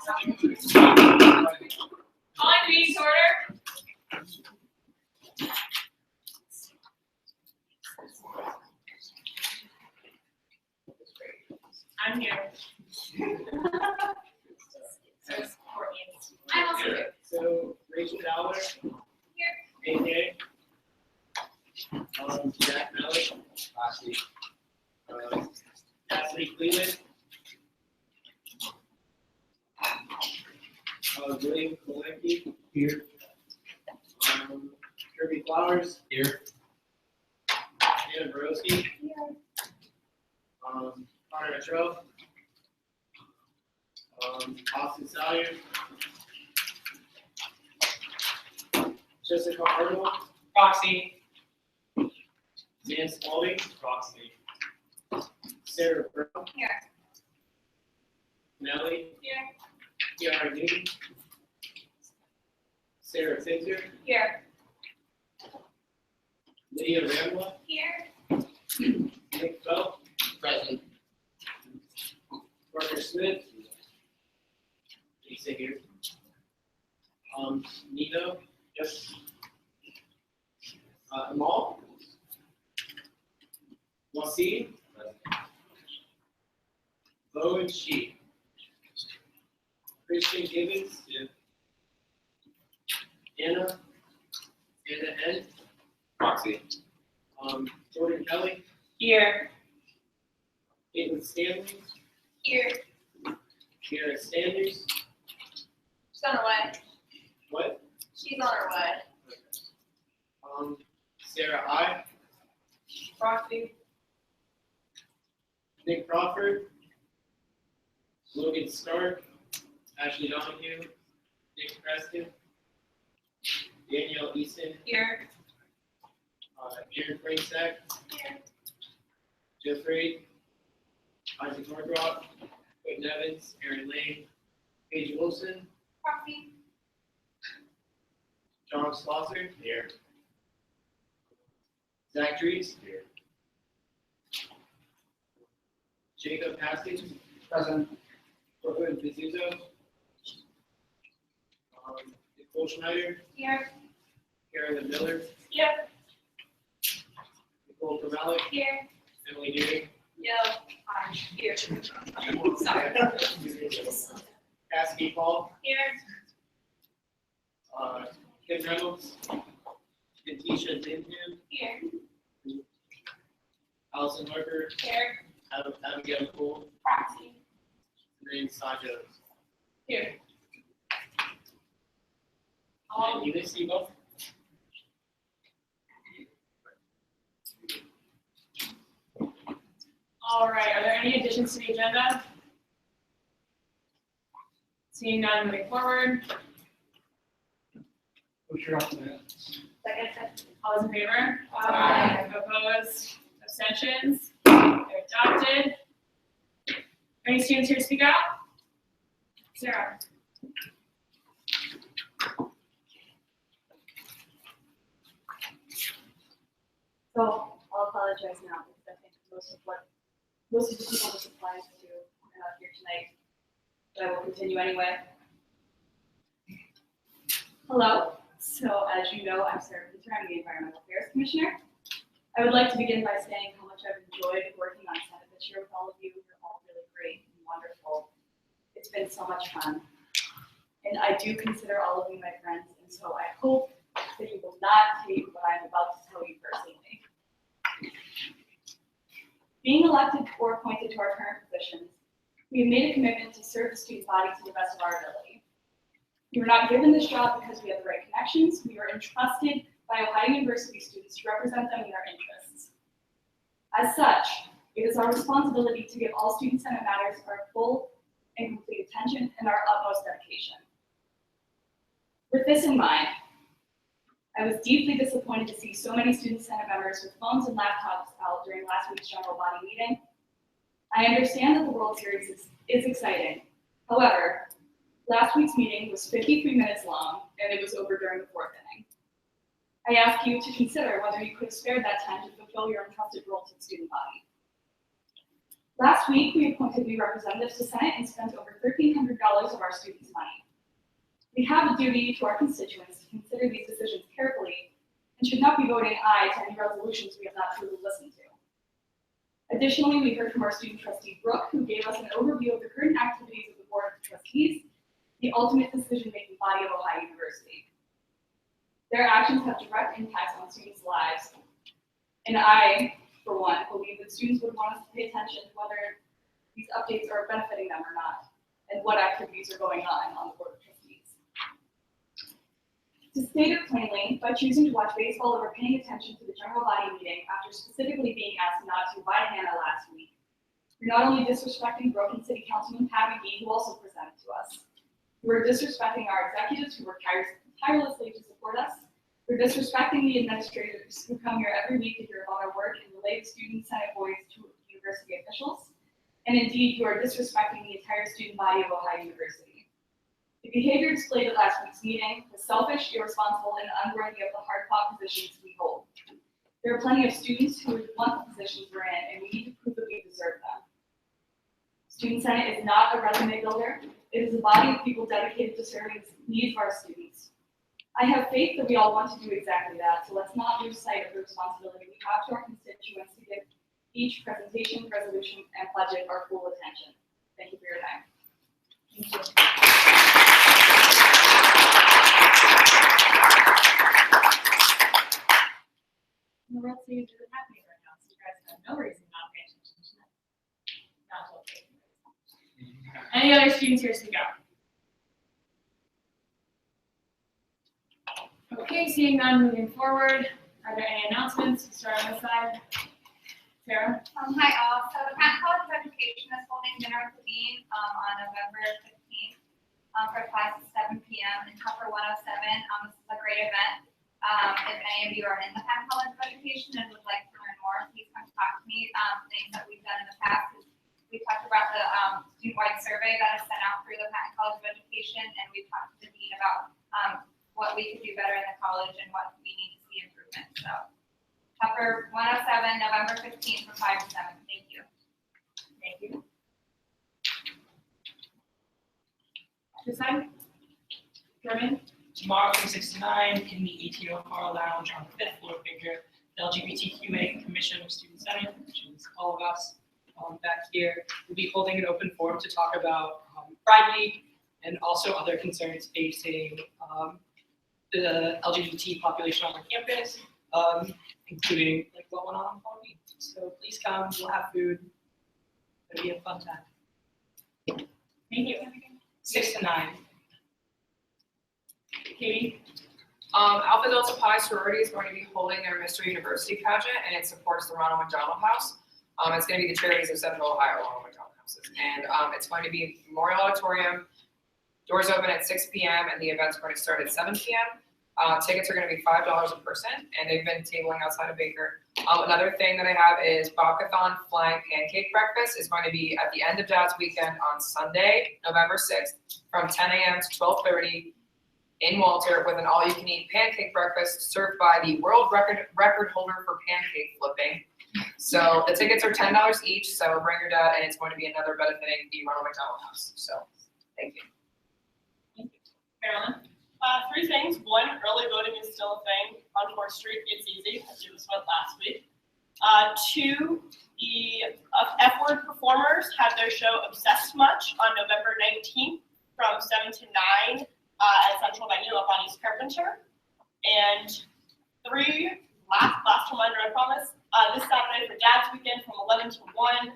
Calling the meeting to order. I'm here. So is Courtney. I'm also here. So Rachel Dowler. Here. AK. Jack Malik. Cassidy Cleveland. William Kolecki. Here. Kirby Flowers. Here. Anna Borowski. Here. Connor Metro. Austin Salyer. Jessica Arnold. Proxy. Dan Spalding. Proxy. Sarah Brown. Here. Nellie. Here. Kiara Newton. Sarah Finzer. Here. Lydia Ramla. Here. Nick Bell. Present. Parker Smith. He's here. Nino. Yes. Amal. Wasim. Bo and She. Christian Gibbons. Yeah. Anna N. Proxy. Jordan Kelly. Here. Caitlin Stanley. Here. Kiara Sanders. She's on her way. What? She's on her way. Sarah I. Proxy. Nick Crawford. Logan Stark. Ashley Donahue. Nick Preston. Danielle Easton. Here. Aaron Franksack. Here. Jeffrey. Isaac Norcroft. Whitney Evans. Aaron Lane. Paige Wilson. Proxy. John Slosser. Here. Zach Dries. Here. Jacob Haskins. Present. Brooklyn Pizzuto. Nicole Schneider. Here. Carolyn Miller. Here. Nicole Kamalik. Here. Emily Deering. Yeah. I'm here. Sorry. Cassidy Paul. Here. Kim Reynolds. Katisha Dinham. Here. Allison Harper. Here. Abigail Cole. Proxy. And then Saja. Here. And Ulysses Eagle. All right, are there any additions to the agenda? Seeing none, moving forward. Second. All those in favor? Aye. Opposed? Abstentions? They're adopted. Any students here to speak out? Sarah? So I'll apologize now because I think most of the people this applies to are not here tonight, but I will continue anyway. Hello. So as you know, I'm Sarah Finzer, I'm the Environmental Affairs Commissioner. I would like to begin by saying how much I've enjoyed working on Senate this year with all of you. You're all really great and wonderful. It's been so much fun. And I do consider all of you my friends, and so I hope that you will not hate what I'm about to tell you personally. Being elected or appointed to our current positions, we have made a commitment to serve the student body to the best of our ability. We were not given this job because we have the right connections. We were entrusted by Ohio University students to represent them in their interests. As such, it is our responsibility to give all student senate matters our full and complete attention and our utmost dedication. With this in mind, I was deeply disappointed to see so many student senate members with phones and laptops out during last week's general body meeting. I understand that the World Series is exciting. However, last week's meeting was 53 minutes long and it was over during the fourth inning. I ask you to consider whether you could have spared that time to fulfill your entrusted role to the student body. Last week, we appointed new representatives to Senate and spent over $1,300 of our students' money. We have a duty to our constituents to consider these decisions carefully and should not be voting aye to any resolutions we have not truly listened to. Additionally, we heard from our student trustee, Brooke, who gave us an overview of the current activities of the Board of Trustees, the ultimate decision-making body of Ohio University. Their actions have direct impacts on students' lives, and I, for one, believe that students would want us to pay attention to whether these updates are benefiting them or not, and what activities are going on the Board of Trustees. To state it plainly, by choosing to watch baseball over paying attention to the general body meeting after specifically being asked not to by Hannah last week, you're not only disrespecting Broken City Councilman Pat McGee, who also presented to us, you are disrespecting our executives who work tirelessly to support us. You're disrespecting the administrators who come here every week to hear about our work and relay the student Senate voice to university officials. And indeed, you are disrespecting the entire student body of Ohio University. The behavior displayed at last week's meeting was selfish, irresponsible, and unworthy of the hard-fought positions we hold. There are plenty of students who would want the positions we're in, and we need to prove that we deserve them. Student Senate is not a resume builder. It is a body of people dedicated to serving the needs of our students. I have faith that we all want to do exactly that, so let's not lose sight of the responsibility we have to our constituents to give each presentation, resolution, and budget our full attention. Thank you for your time. Thank you. The World Series isn't happening right now, so you guys have no reason not paying attention to that. Not okay. Any other students here to speak out? Okay, seeing none, moving forward. Are there any announcements? Start on this side. Sarah? Hi all. So the Kent College of Education is holding dinner with the dean on November 15th for class at 7 p.m. in Upper 107. This is a great event. If any of you are in the Kent College of Education and would like to learn more, please come talk to me. Things that we've done in the past is we talked about the student-wide survey that is sent out through the Kent College of Education, and we've talked to the dean about what we could do better in the college and what we need to see improvement. So, Upper 107, November 15th from 5 to 7. Thank you. Thank you. This side? German? Tomorrow from 6 to 9 in the ATO Bar Lounge on the 5th floor figure, the LGBTQA Commission of Student Senate, which is all of us back here, will be holding an open forum to talk about Pride Week and also other concerns facing the LGBT population on our campus, including like what went on Halloween. So please come, we'll have food. It'll be a fun time. Thank you. 6 to 9. Katie? Alpha Delta Pi sorority is going to be holding their Mystery University pageant, and it supports the Ronald McDonald House. It's going to be the charities of Central Ohio Ronald McDonald Houses, and it's going to be Memorial Auditorium. Doors open at 6 p.m. and the event's going to start at 7 p.m. Tickets are going to be $5 a person, and they've been tabling outside of Baker. Another thing that I have is Bobcathon Flying Pancake Breakfast is going to be at the end of Dad's weekend on Sunday, November 6th, from 10 a.m. to 12:30 in Walter with an all-you-can-eat pancake breakfast served by the world record holder for pancake flipping. So the tickets are $10 each, so bring your dad, and it's going to be another benefiting the Ronald McDonald House. So thank you. Thank you. Carolyn? 3 things. 1, early voting is still a thing on 4th Street. It's easy. I did this one last week. 2, the F-Word performers have their show Obsessed Much on November 19th from 7 to 9 at Central Venue up on East Carpenter. And 3, last reminder, I promise, this Saturday for Dad's Weekend from 11 to 1,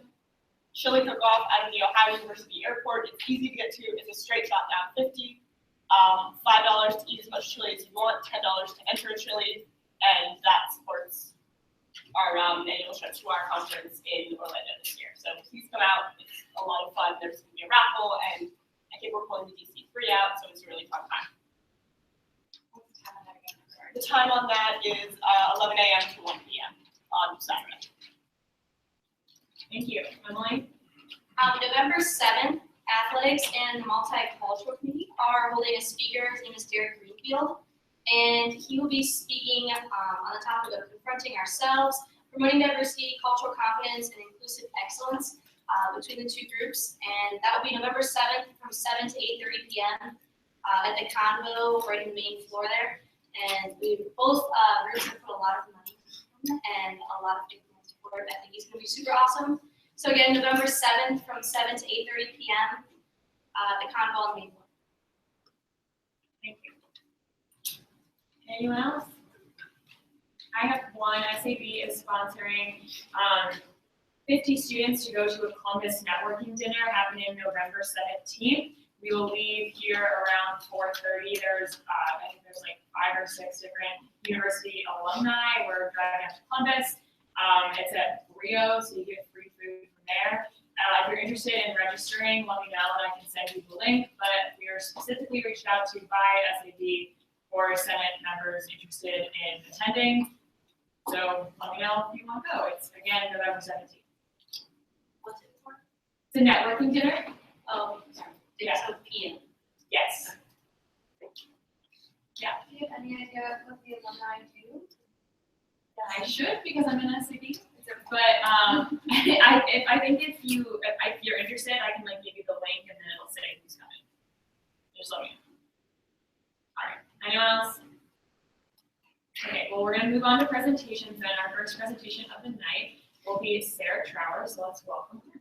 chili cook-off out of the Ohio University Airport. It's easy to get to. It's a straight shot down 50. $5 to eat as much chili as you want, $10 to enter a chili, and that supports our annual trip to our conference in Orlando this year. So please come out. It's a lot of fun. There's going to be a raffle, and I think we're pulling the DC 3 out, so it's a really fun time. The time on that is 11 a.m. to 1 p.m. on Saturday. Thank you. Emily? November 7th, Athletics and the Multicultural Committee are holding a speaker. His name is Derek Greenfield, and he will be speaking on the topic of confronting ourselves, promoting diversity, cultural competence, and inclusive excellence. between the two groups, and that will be November 7th from 7 to 8:30 p.m. At the Convo, right in the main floor there. And both groups have put a lot of money and a lot of people support. I think he's going to be super awesome. So again, November 7th from 7 to 8:30 p.m. The Convo on the main floor. Thank you. Anyone else? I have one. SAB is sponsoring 50 students to go to a Columbus networking dinner happening November 17th. We will leave here around 4:30. There's, I think there's like 5 or 6 different university alumni. We're driving out to Columbus. It's at Rio, so you get free food from there. If you're interested in registering, let me know and I can send you the link. But we are specifically reached out to by SAB for Senate members interested in attending. So let me know if you want to go. It's again November 17th. What's it for? It's a networking dinner. Oh, sorry. Yeah. So PM. Yes. Do you have any idea what the alumni do? I should because I'm in SAB. But I think if you're interested, I can like give you the link and then it'll say who's coming. Just let me know. All right. Anyone else? Okay. Well, we're gonna move on to presentations. Then our first presentation of the night will be Sarah Trower. So let's welcome her.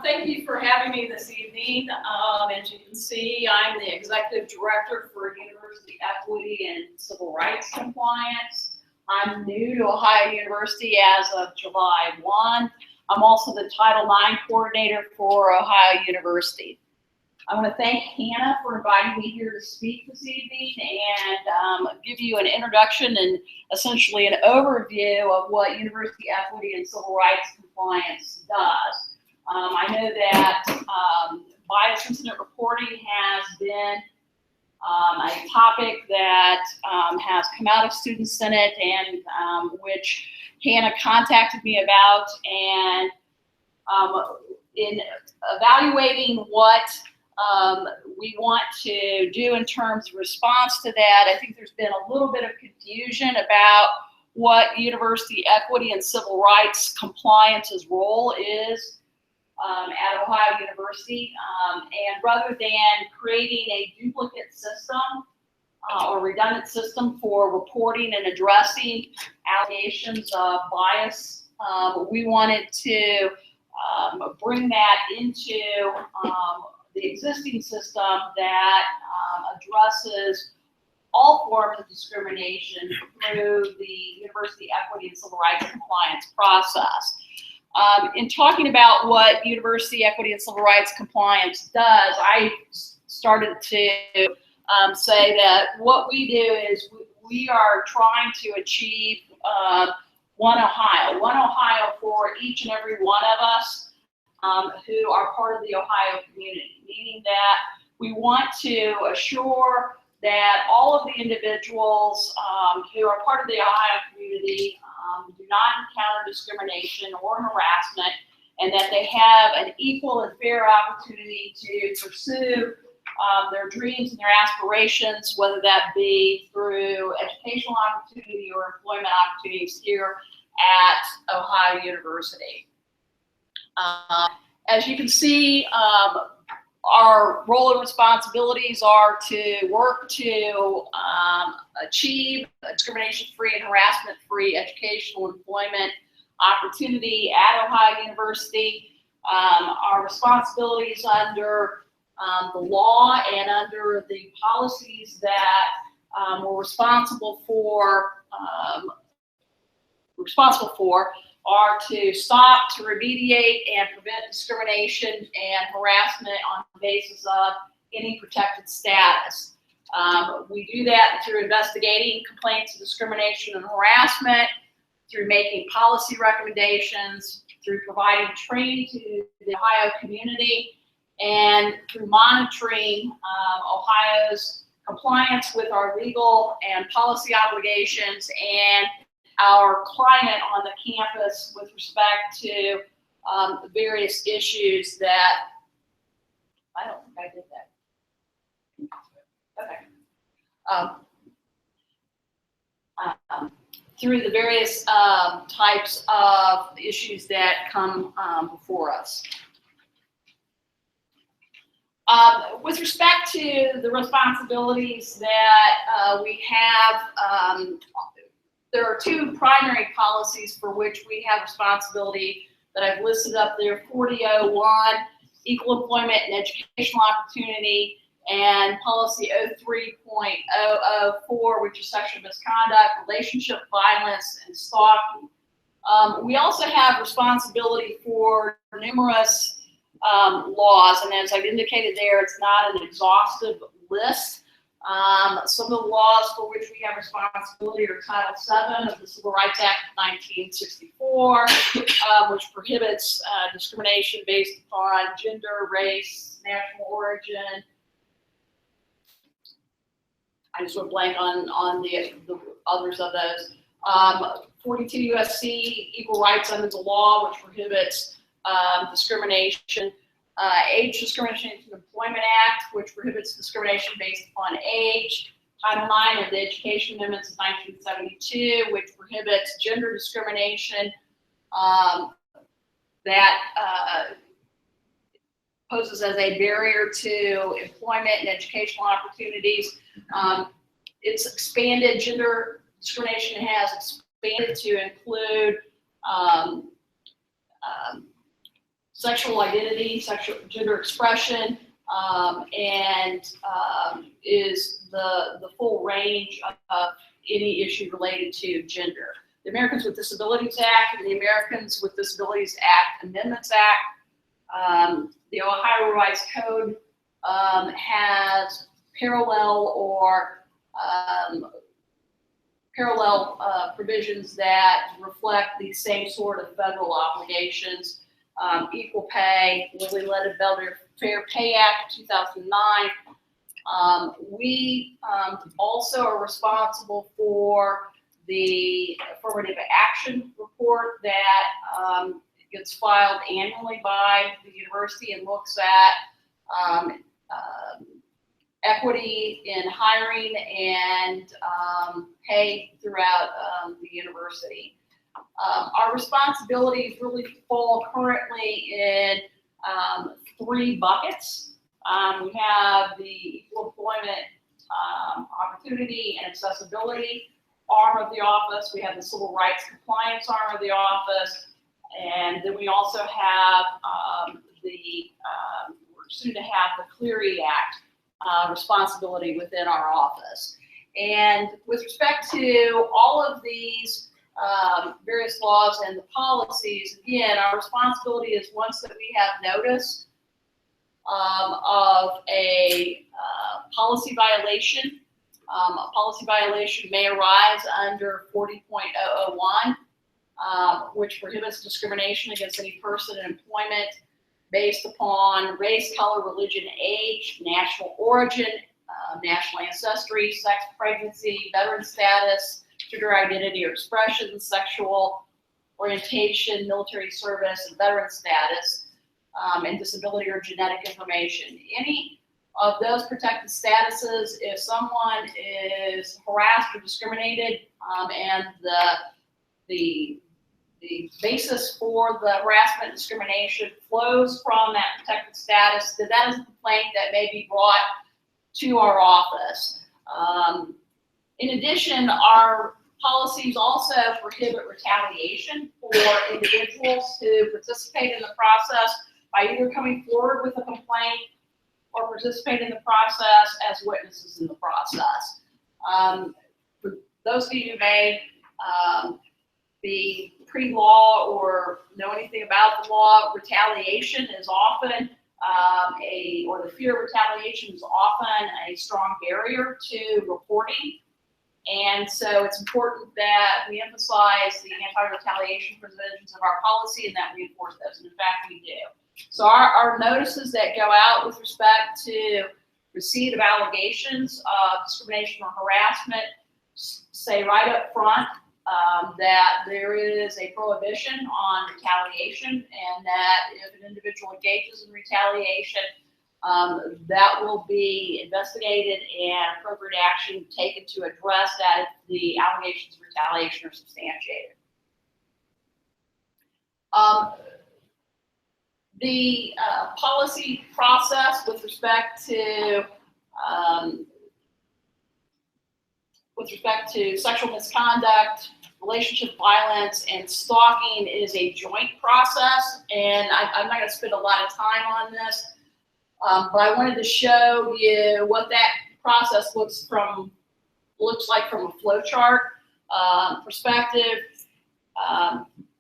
Thank you for having me this evening. As you can see, I'm the Executive Director for University Equity and Civil Rights Compliance. I'm new to Ohio University as of July 1. I'm also the Title IX Coordinator for Ohio University. I want to thank Hannah for inviting me here to speak this evening and give you an introduction and essentially an overview of what University Equity and Civil Rights Compliance does. I know that bias incident reporting has been a topic that has come out of Student Senate and which Hannah contacted me about, and in evaluating what we want to do in terms of response to that, I think there's been a little bit of confusion about what University Equity and Civil Rights Compliance's role is at Ohio University, and rather than creating a duplicate system or redundant system for reporting and addressing allegations of bias, we wanted to bring that into the existing system that addresses all forms of discrimination through the University Equity and Civil Rights Compliance process. In talking about what University Equity and Civil Rights Compliance does, I started to say that what we do is we are trying to achieve one Ohio for each and every one of us who are part of the Ohio community, meaning that we want to assure that all of the individuals who are part of the Ohio community do not encounter discrimination or harassment, and that they have an equal and fair opportunity to pursue their dreams and their aspirations, whether that be through educational opportunity or employment opportunities here at Ohio University. As you can see, our role and responsibilities are to work to achieve discrimination-free and harassment-free educational employment opportunity at Ohio University. Our responsibilities under the law and under the policies that we're responsible for are to stop, to remediate, and prevent discrimination and harassment on the basis of any protected status. We do that through investigating complaints of discrimination and harassment, through making policy recommendations, through providing training to the Ohio community, and through monitoring Ohio's compliance with our legal and policy obligations and our climate on the campus with respect to various issues that, I don't think I did that. through the various types of issues that come before us. With respect to the responsibilities that we have, there are two primary policies for which we have responsibility that I've listed up there: 4001, equal employment and educational opportunity, and policy 03.004, which is sexual misconduct, relationship violence, and stalking. We also have responsibility for numerous laws, and as I've indicated there, it's not an exhaustive list. Some of the laws for which we have responsibility are Title VII of the Civil Rights Act of 1964, which prohibits discrimination based upon gender, race, national origin. I just went blank on the others of those. 42 U.S.C. Equal Rights Under the Law, which prohibits discrimination. Age Discrimination in Employment Act, which prohibits discrimination based upon age. Title IX of the Education Amendments of 1972, which prohibits gender discrimination that poses as a barrier to employment and educational opportunities. It's expanded, gender discrimination has expanded to include sexual identity, sexual gender expression, and is the full range of any issue related to gender. The Americans with Disabilities Act and the Americans with Disabilities Act Amendments Act, the Ohio Revised Code has parallel provisions that reflect the same sort of federal obligations. Equal pay, Lilly Letted Fair Pay Act of 2009. We also are responsible for the affirmative action report that gets filed annually by the university and looks at equity in hiring and pay throughout the university. Our responsibilities really fall currently in three buckets. We have the equal employment opportunity and accessibility arm of the office. We have the civil rights compliance arm of the office. And then we also have we're soon to have the Clery Act responsibility within our office. And with respect to all of these various laws and the policies, again, our responsibility is once that we have notice of a policy violation. A policy violation may arise under 40.001, which prohibits discrimination against any person in employment based upon race, color, religion, age, national origin, national ancestry, sex, pregnancy, veteran status, gender identity or expression, sexual orientation, military service, and veteran status, and disability or genetic information. Any of those protected statuses, if someone is harassed or discriminated, and the basis for the harassment and discrimination flows from that protected status, then that is a complaint that may be brought to our office. In addition, our policies also prohibit retaliation for individuals who participate in the process by either coming forward with a complaint or participate in the process as witnesses in the process. For those of you who may be pre-law or know anything about the law, retaliation is often or the fear of retaliation is often a strong barrier to reporting. And so it's important that we emphasize the anti-retaliation provisions of our policy and that we enforce those. And in fact, we do. So our notices that go out with respect to receipt of allegations of discrimination or harassment say right up front that there is a prohibition on retaliation, and that if an individual engages in retaliation, that will be investigated and appropriate action taken to address that if the allegations of retaliation are substantiated. The policy process with respect to sexual misconduct, relationship violence, and stalking is a joint process, and I'm not going to spend a lot of time on this, but I wanted to show you what that process looks like from a flow chart perspective.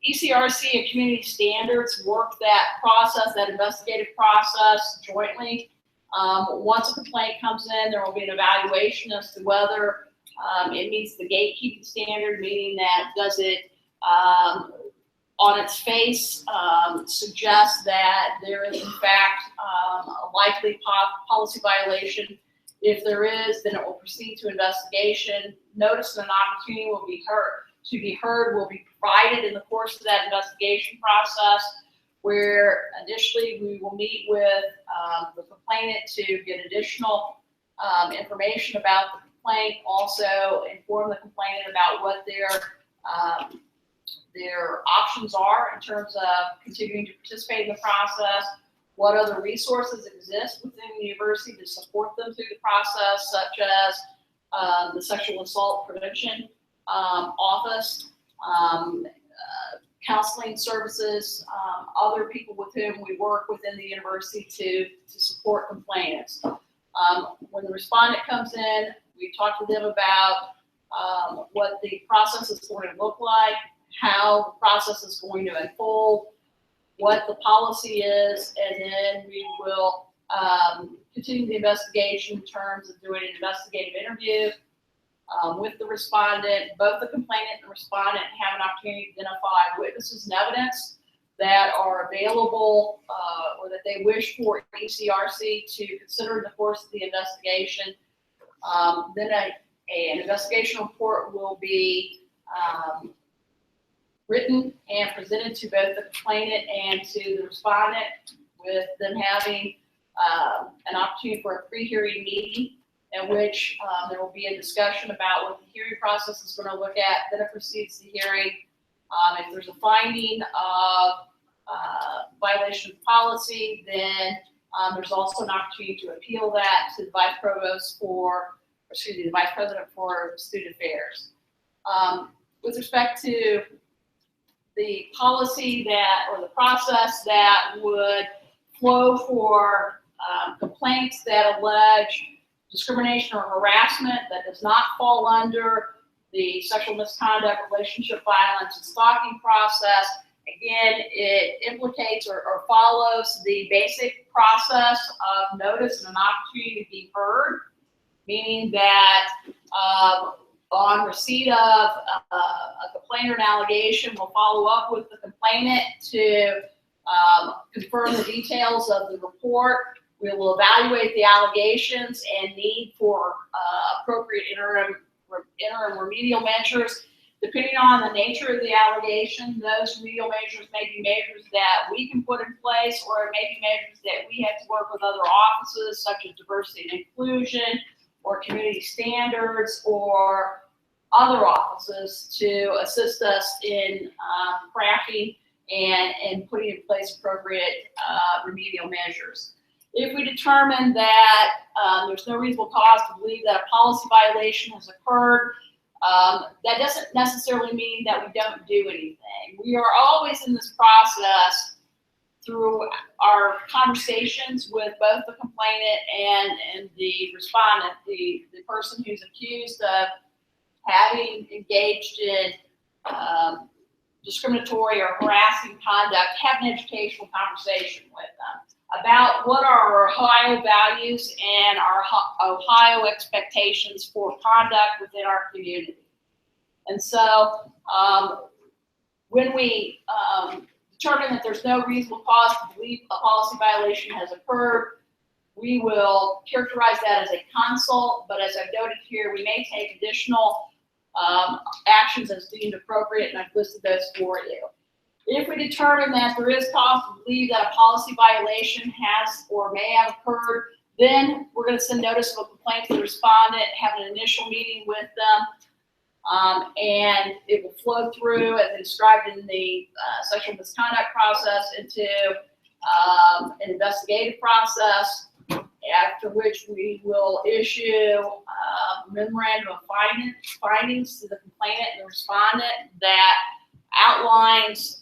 ECRC and community standards work that process, that investigative process jointly. Once a complaint comes in, there will be an evaluation as to whether it meets the gatekeeping standard, meaning that does it, on its face, suggest that there is in fact a likely policy violation. If there is, then it will proceed to investigation. Notice and an opportunity will be heard will be provided in the course of that investigation process, where initially we will meet with the complainant to get additional information about the complaint, also inform the complainant about what their options are in terms of continuing to participate in the process, what other resources exist within the university to support them through the process, such as the Sexual Assault Prevention Office, counseling services, other people with whom we work within the university to support complainants. When the respondent comes in, we talk to them about what the process is going to look like, how the process is going to unfold, what the policy is, and then we will continue the investigation in terms of doing an investigative interview with the respondent. Both the complainant and the respondent have an opportunity to identify witnesses and evidence that are available or that they wish for ECRC to consider in the course of the investigation. Then an investigation report will be written and presented to both the complainant and to the respondent, with them having an opportunity for a pre-hearing meeting in which there will be a discussion about what the hearing process is going to look at. Then it proceeds to hearing. If there's a finding of violation of policy, then there's also an opportunity to appeal that to the vice president for student affairs. With respect to the policy or the process that would flow for complaints that allege discrimination or harassment that does not fall under the sexual misconduct, relationship violence, and stalking process, again, it implicates or follows the basic process of notice and an opportunity to be heard, meaning that on receipt of a complaint or an allegation, we'll follow up with the complainant to confirm the details of the report. We will evaluate the allegations and need for appropriate interim remedial measures. Depending on the nature of the allegation, those remedial measures may be measures that we can put in place, or it may be measures that we have to work with other offices, such as diversity and inclusion, or community standards, or other offices to assist us in crafting and putting in place appropriate remedial measures. If we determine that there's no reasonable cause to believe that a policy violation has occurred, that doesn't necessarily mean that we don't do anything. We are always in this process through our conversations with both the complainant and the respondent, the person who's accused of having engaged in discriminatory or harassing conduct, have an educational conversation with them about what are our Ohio values and our Ohio expectations for conduct within our community. And so when we determine that there's no reasonable cause to believe a policy violation has occurred, we will characterize that as a consult, but as I've noted here, we may take additional actions as deemed appropriate, and I've listed those for you. If we determine that there is cause to believe that a policy violation has or may have occurred, then we're going to send notice of a complaint to the respondent, have an initial meeting with them, and it will flow through as described in the sexual misconduct process into an investigative process, after which we will issue a memorandum of findings to the complainant and the respondent that outlines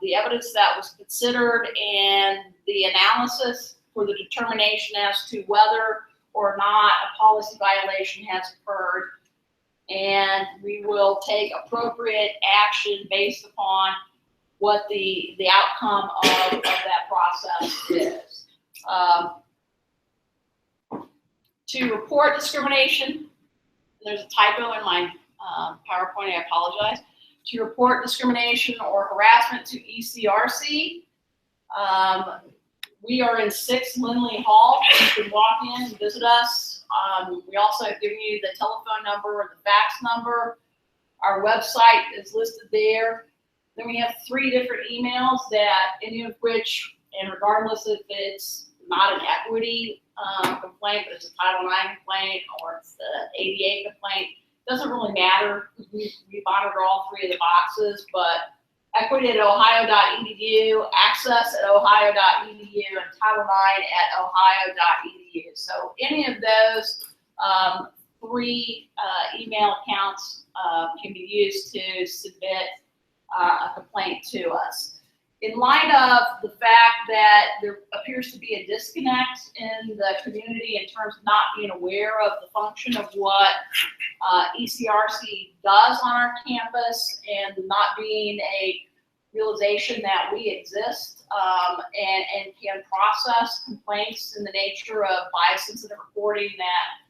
the evidence that was considered and the analysis for the determination as to whether or not a policy violation has occurred. And we will take appropriate action based upon what the outcome of that process is. To report discrimination, there's a typo in my PowerPoint, I apologize. To report discrimination or harassment to ECRC, we are in 6 Lindley Hall. You can walk in and visit us. We also have given you the telephone number or the fax number. Our website is listed there. Then we have 3 different emails that any of which, and regardless if it's not an equity complaint, but it's a Title IX complaint or it's the ADA complaint, doesn't really matter. We monitor all 3 of the boxes, but equity@ohio.edu, access@ohio.edu, and Title IX @ohio.edu. So any of those 3 email accounts can be used to submit a complaint to us. In light of the fact that there appears to be a disconnect in the community in terms of not being aware of the function of what ECRC does on our campus and not being a realization that we exist and can process complaints in the nature of bias-sensitive reporting that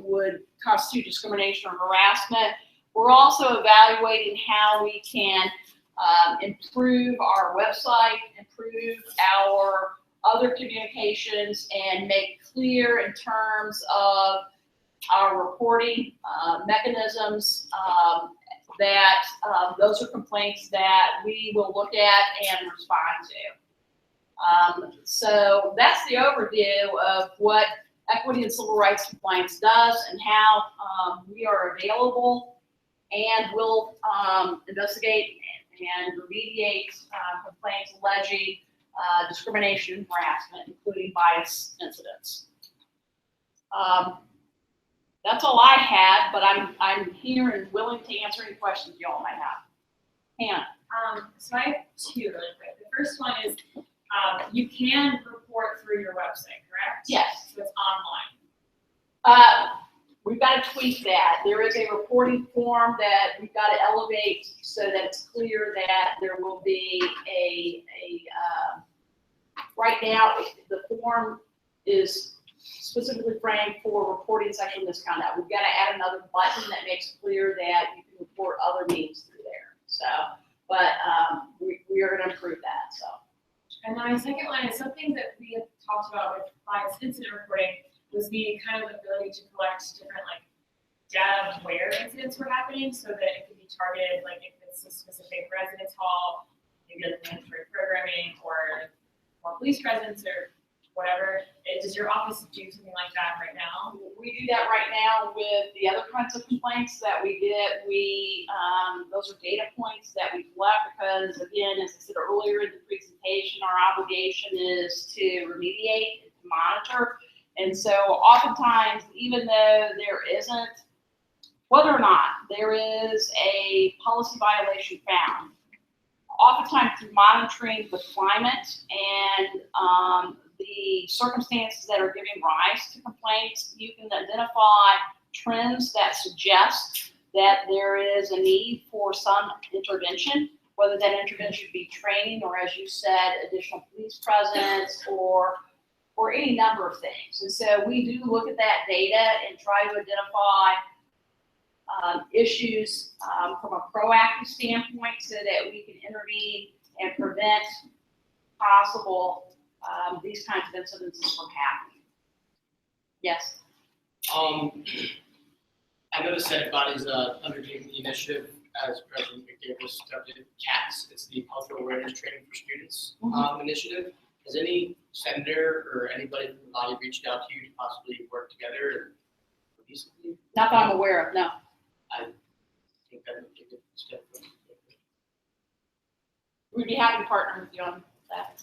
would constitute discrimination or harassment, we're also evaluating how we can improve our website, improve our other communications, and make clear in terms of our reporting mechanisms that those are complaints that we will look at and respond to. So that's the overview of what Equity and Civil Rights Compliance does and how we are available and will investigate and remediate complaints alleging discrimination and harassment, including bias incidents. That's all I had, but I'm here and willing to answer any questions you all might have. Hannah. So I have 2 really quick. The first one is you can report through your website, correct? Yes. So it's online. We've got to tweak that. There is a reporting form that we've got to elevate so that it's clear that there will be right now, the form is specifically framed for reporting sexual misconduct. We've got to add another button that makes clear that you can report other means through there. So, but we are going to improve that. So. And then my second one is something that we have talked about with bias incident reporting was the kind of ability to collect different data of where incidents were happening so that it could be targeted, like if it's a specific residence hall, maybe like mandatory programming or more police presence or whatever. Does your office do something like that right now? We do that right now with the other kinds of complaints that we get. Those are data points that we collect because, again, as I said earlier in the presentation, our obligation is to remediate and to monitor. And so oftentimes, even though there isn't, whether or not there is a policy violation found, oftentimes through monitoring the climate and the circumstances that are giving rise to complaints, you can identify trends that suggest that there is a need for some intervention, whether that intervention be training or, as you said, additional police presence or any number of things. And so we do look at that data and try to identify issues from a proactive standpoint so that we can intervene and prevent possible these kinds of incidences from happening. Yes? I noticed that everybody's undertaking the initiative as President McDavis dubbed it, CATS. It's the Cultural Awareness Training for Students initiative. Has any senator or anybody from the body reached out to you to possibly work together recently? Not that I'm aware of, no. I think that would be a good step. We'd be happy to partner with you on that.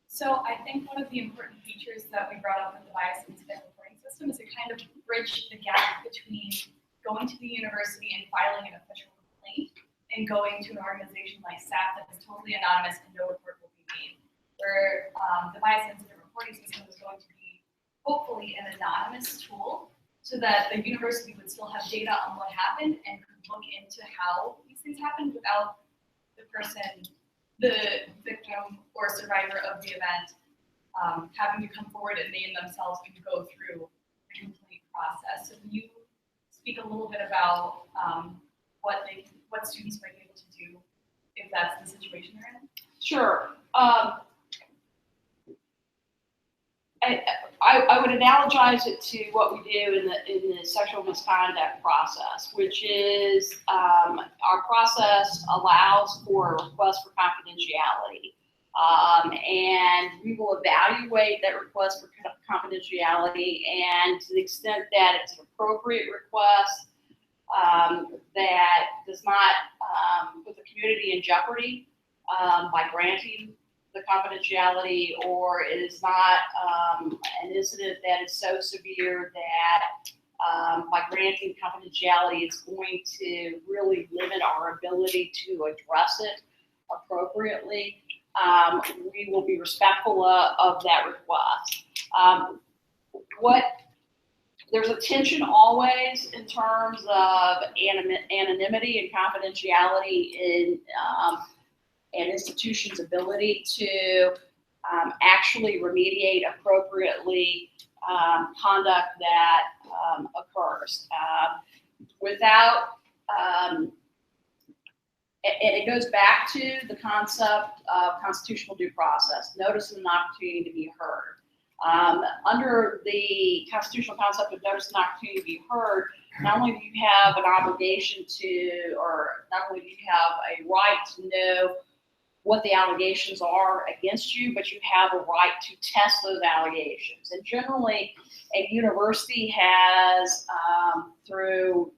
So I think one of the important features that we brought up with the bias incident reporting system is to kind of bridge the gap between going to the university and filing an official complaint and going to an organization like SAP that is totally anonymous and no report will be made. Where the bias incident reporting system is going to be hopefully an anonymous tool so that the university would still have data on what happened and could look into how these things happened without the person, the victim or survivor of the event, having to come forward and name themselves and go through the complaint process. So can you speak a little bit about what students might be able to do if that's the situation they're in? Sure. I would analogize it to what we do in the sexual misconduct process, which is our process allows for a request for confidentiality. And we will evaluate that request for confidentiality, and to the extent that it's an appropriate request that does not put the community in jeopardy by granting the confidentiality, or it is not an incident that is so severe that by granting confidentiality, it's going to really limit our ability to address it appropriately. We will be respectful of that request. There's a tension always in terms of anonymity and confidentiality in an institution's ability to actually remediate appropriately conduct that occurs. And it goes back to the concept of constitutional due process, notice and an opportunity to be heard. Under the constitutional concept of notice and opportunity to be heard, not only do you have an obligation to, or not only do you have a right to know what the allegations are against you, but you have a right to test those allegations. And generally, a university has, through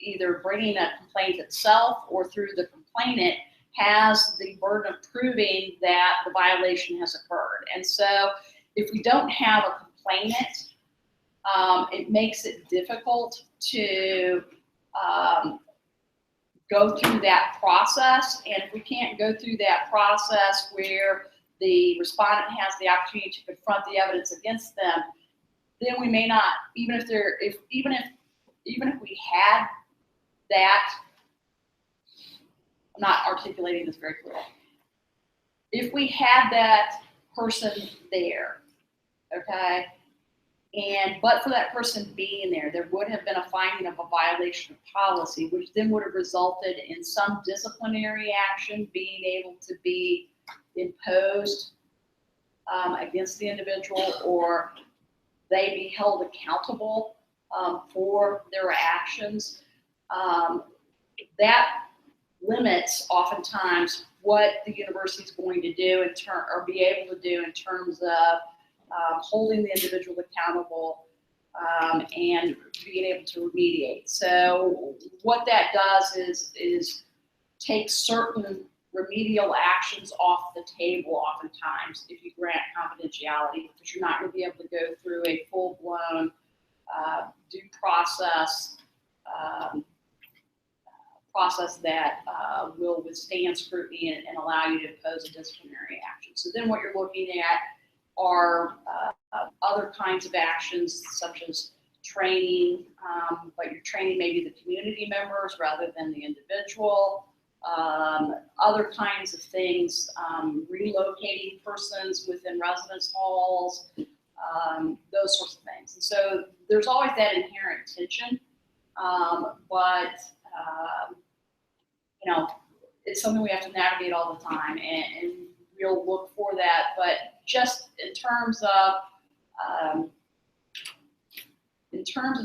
either bringing a complaint itself or through the complainant, has the burden of proving that the violation has occurred. And so if we don't have a complainant, it makes it difficult to go through that process. And if we can't go through that process where the respondent has the opportunity to confront the evidence against them, then we may not, even if we had that, I'm not articulating this very clearly. If we had that person there, okay, but for that person being there, there would have been a finding of a violation of policy, which then would have resulted in some disciplinary action being able to be imposed against the individual, or they be held accountable for their actions. That limits oftentimes what the university is going to do or be able to do in terms of holding the individual accountable and being able to remediate. So what that does is take certain remedial actions off the table oftentimes if you grant confidentiality, because you're not going to be able to go through a full-blown due process that will withstand scrutiny and allow you to impose a disciplinary action. So then what you're looking at are other kinds of actions such as training, but you're training maybe the community members rather than the individual. Other kinds of things, relocating persons within residence halls, those sorts of things. And so there's always that inherent tension, but it's something we have to navigate all the time, and we'll look for that. But just in terms of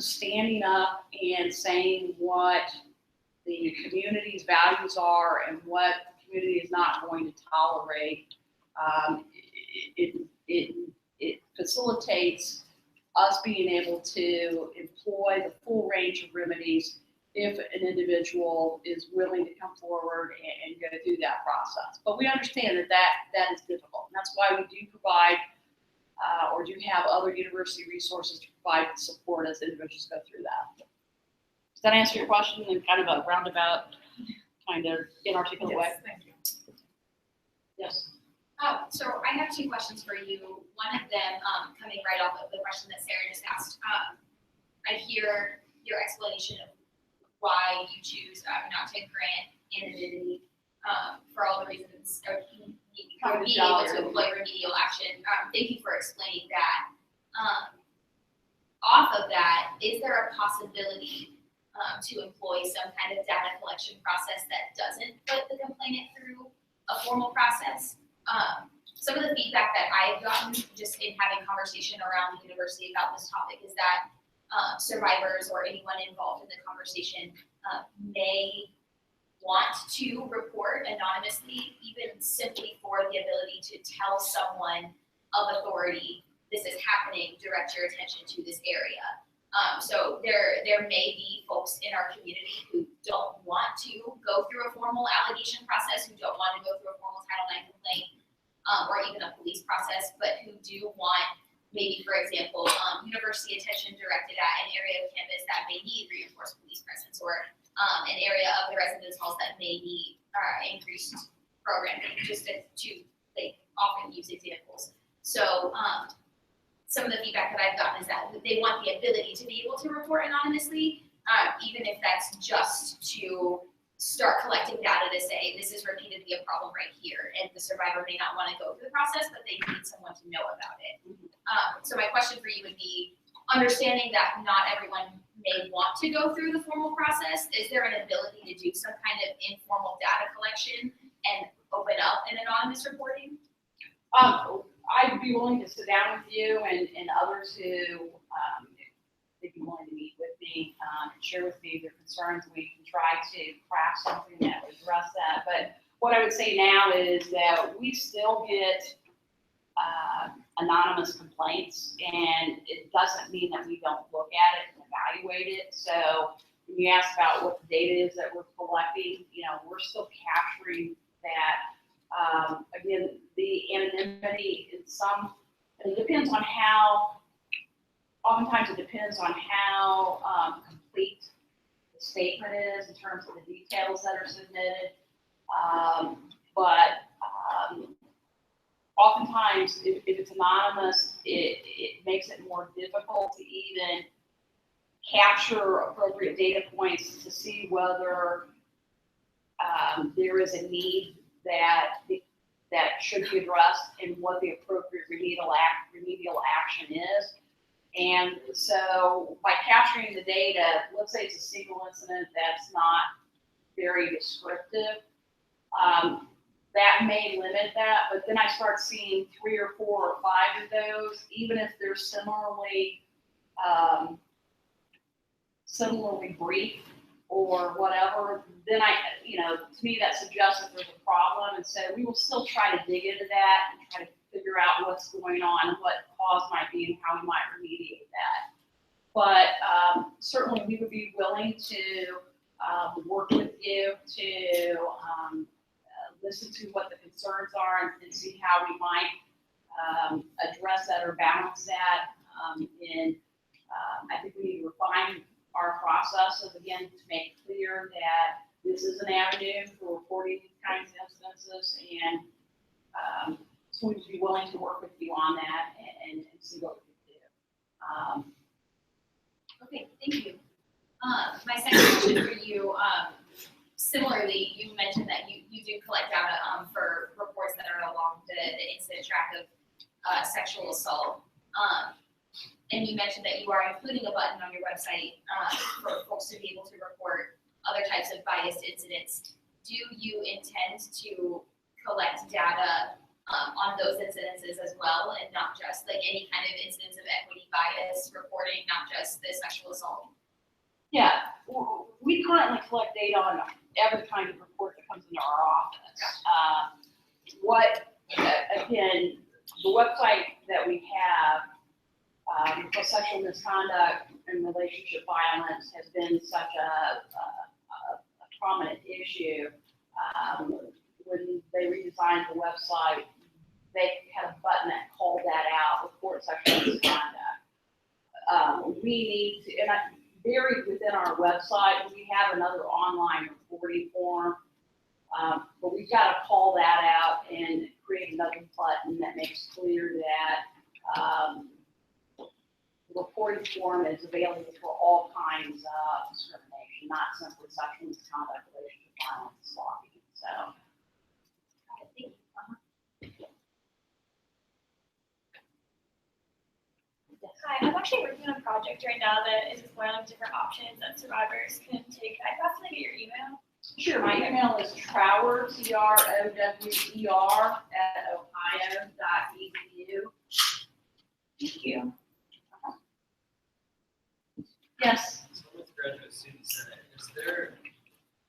standing up and saying what the community's values are and what the community is not going to tolerate, it facilitates us being able to employ the full range of remedies if an individual is willing to come forward and go through that process. But we understand that is difficult. And that's why we do provide or do have other university resources to provide support as individuals go through that. Does that answer your question in kind of a roundabout, kind of inarticulate way? Thank you. Yes. So I have two questions for you. One of them, coming right off of the question that Sarah just asked. I hear your explanation of why you choose not to grant anonymity for all the reasons, or being able to employ remedial action. Thank you for explaining that. Off of that, is there a possibility to employ some kind of data collection process that doesn't put the complainant through a formal process? Some of the feedback that I've gotten just in having conversation around the university about this topic is that survivors or anyone involved in the conversation may want to report anonymously, even simply for the ability to tell someone of authority, this is happening, direct your attention to this area. So there may be folks in our community who don't want to go through a formal allegation process, who don't want to go through a formal Title IX complaint, or even a police process, but who do want, maybe for example, university attention directed at an area of campus that may need reinforced police presence, or an area of the residence halls that may need increased programming, just to like often use examples. So some of the feedback that I've gotten is that they want the ability to be able to report anonymously, even if that's just to start collecting data to say this is repeatedly a problem right here, and the survivor may not want to go through the process, but they need someone to know about it. So my question for you would be, understanding that not everyone may want to go through the formal process, is there an ability to do some kind of informal data collection and open up an anonymous reporting? I'd be willing to sit down with you and others who they'd be willing to meet with me and share with me their concerns. We can try to craft something that would address that. But what I would say now is that we still get anonymous complaints, and it doesn't mean that we don't look at it and evaluate it. So when you ask about what the data is that we're collecting, we're still capturing that. Again, the anonymity in it depends on how, oftentimes it depends on how complete the statement is in terms of the details that are submitted. But oftentimes, if it's anonymous, it makes it more difficult to even capture appropriate data points to see whether there is a need that should be addressed and what the appropriate remedial action is. And so by capturing the data, let's say it's a single incident that's not very descriptive, that may limit that, but then I start seeing 3 or 4 or 5 of those, even if they're similarly brief or whatever, then to me that suggests that there's a problem, and so we will still try to dig into that and try to figure out what's going on and what cause might be and how we might remediate that. But certainly we would be willing to work with you to listen to what the concerns are and see how we might address that or balance that. I think we need to refine our processes again to make clear that this is an avenue for reporting these kinds of incidences, and so we'd be willing to work with you on that and see what we can do. Okay, thank you. My second question for you, similarly, you mentioned that you do collect data for reports that are along the incident track of sexual assault. And you mentioned that you are including a button on your website for folks to be able to report other types of biased incidents. Do you intend to collect data on those incidences as well, and not just like any kind of incidents of equity bias reporting, not just the sexual assault? Yeah, we currently collect data on every kind of report that comes into our office. Again, the website that we have, for sexual misconduct and relationship violence has been such a prominent issue. When they redesigned the website, they had a button that called that out, report sexual misconduct. We need to, and buried within our website, we have another online reporting form. But we've got to call that out and create another button that makes clear that the reporting form is available for all kinds of discrimination, not simply sexual misconduct, relationship violence, stalking. So. Hi, I'm actually working on a project right now that is exploring different options that survivors can take. Can I possibly get your email? Sure, my email is trower, TROWER, @ohio.edu. Thank you. Yes. So with graduate student senate, is there,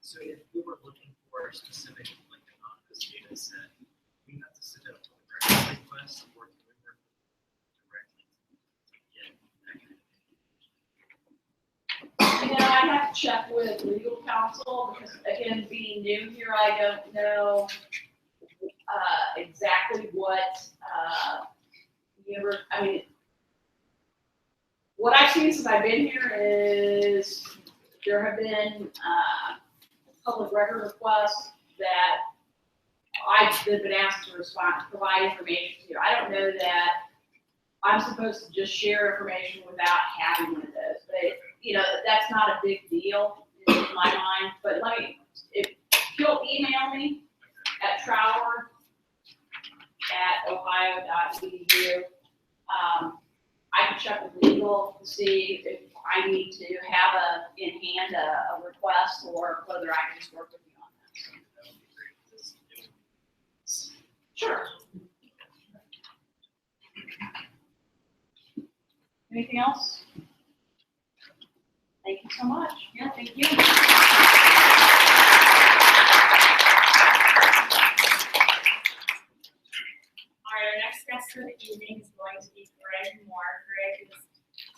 so if we were looking for a specific, like, anonymous data set, we have to sit down with a records request, or can we work directly to get that kind of information? I have to check with legal counsel because, again, being new here, I don't know exactly what what I've seen since I've been here is there have been public record requests that I've been asked to provide information to. I don't know that I'm supposed to just share information without having one of those, but that's not a big deal in my mind. But if you'll email me at trower @ohio.edu, I can check with legal to see if I need to have in hand a request or whether I can just work with you on that. Sure. Anything else? Thank you so much. Yeah, thank you. All right, our next guest for the evening is going to be Greg Moore. Greg is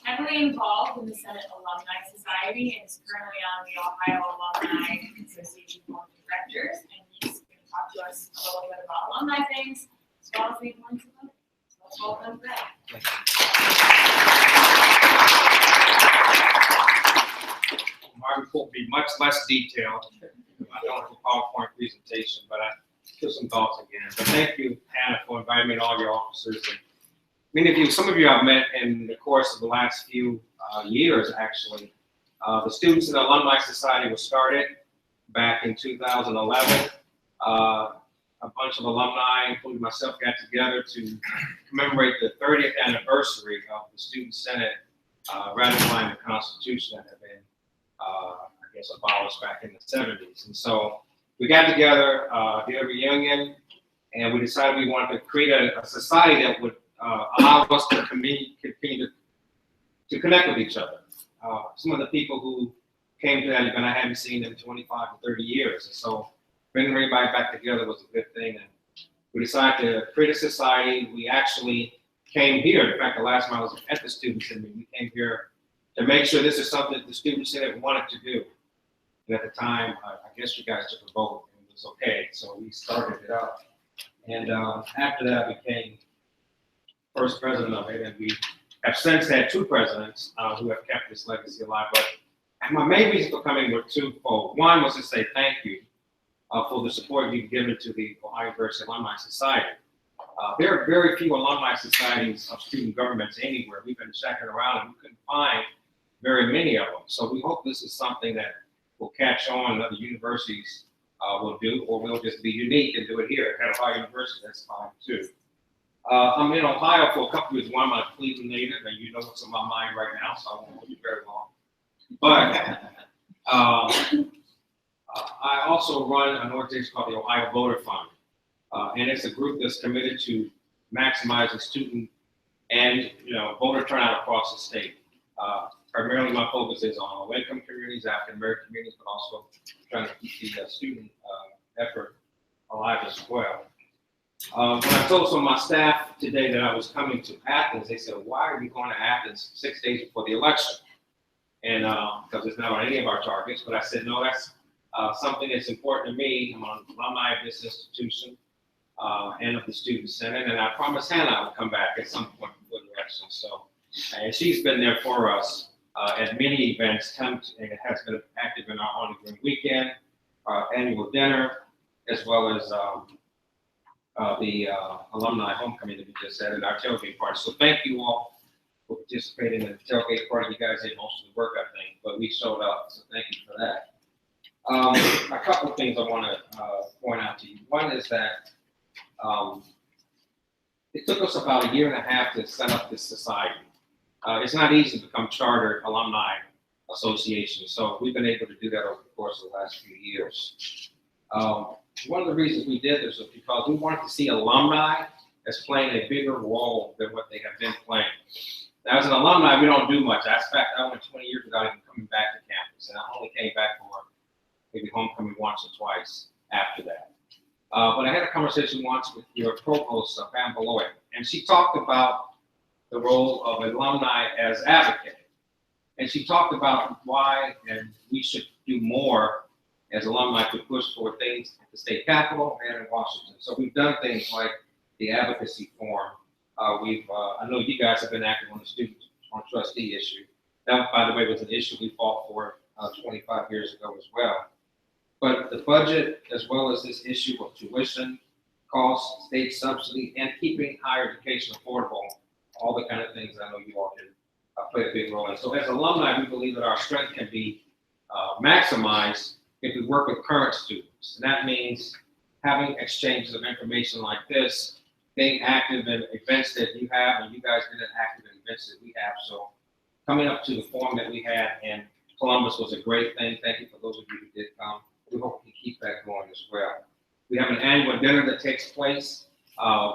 heavily involved in the Senate Alumni Society and is currently on the Ohio Alumni Association Board of Directors. And he's going to talk to us a little bit about alumni things as well as the importance of it. So let's welcome Greg. My report will be much less detailed. I don't have a PowerPoint presentation, but I took some thoughts again. But thank you, Hannah, for inviting me to all your officers. And some of you I've met in the course of the last few years, actually. The Students in the Alumni Society was started back in 2011. A bunch of alumni, including myself, got together to commemorate the 30th anniversary of the Student Senate ratifying the Constitution that had been abolished back in the 70s. And so we got together, did a reunion, and we decided we wanted to create a society that would allow us to continue to connect with each other. Some of the people who came to that event, I hadn't seen in 25 to 30 years. And so bringing everybody back together was a good thing. And we decided to create a society. We actually came here. In fact, the last time I was at the Student Senate, we came here to make sure this is something that the Student Senate wanted to do. And at the time, I guess you guys took a vote and it was okay. So we started it up. And after that, I became first president of it. And we have since had two presidents who have kept this legacy alive. But my main reason for coming were twofold. One was to say thank you for the support you've given to the Ohio University Alumni Society. There are very few alumni societies of student governments anywhere. We've been checking around and we couldn't find very many of them. So we hope this is something that will catch on and other universities will do, or we'll just be unique and do it here at Ohio University. That's fine too. I'm in Ohio for a couple of years. One, I'm a Cleveland native, and you know what's on my mind right now, so I won't hold you very long. But I also run an organization called the Ohio Voter Fund, and it's a group that's committed to maximizing student and voter turnout across the state. primarily my focus is on low-income communities, African-American communities, but also trying to keep the student effort alive as well. When I told some of my staff today that I was coming to Athens, they said, why are you going to Athens 6 days before the election? And because it's not on any of our targets, but I said, no, that's something that's important to me. I'm an alumni of this institution and of the Student Senate, and I promised Hannah I would come back at some point before the election. So, and she's been there for us at many events, and it has been active in our On the Green weekend, our annual dinner, as well as the alumni homecoming that we just had at our tailgate party. So thank you all for participating in the tailgate party. You guys did most of the work, I think, but we showed up, so thank you for that. A couple of things I want to point out to you. One is that it took us about 1.5 years to set up this society. It's not easy to become chartered alumni association, so we've been able to do that over the course of the last few years. One of the reasons we did this was because we wanted to see alumni as playing a bigger role than what they have been playing. Now, as an alumni, we don't do much. In fact, I went 20 years without even coming back to campus, and I only came back for maybe homecoming once or twice after that. But I had a conversation once with your provost, Pam Beloy, and she talked about the role of alumni as advocate. And she talked about why and we should do more as alumni to push for things at the state capitol and in Washington. So we've done things like the advocacy forum. I know you guys have been active on the student on trustee issue. That, by the way, was an issue we fought for 25 years ago as well. But the budget, as well as this issue of tuition, costs, state subsidy, and keeping higher education affordable, all the kind of things I know you all can play a big role in. So as alumni, we believe that our strength can be maximized if we work with current students. And that means having exchanges of information like this, being active in events that you have, and you guys have been active in events that we have. So coming up to the forum that we had in Columbus was a great thing. Thank you for those of you who did come. We hope we can keep that going as well. We have an annual dinner that takes place.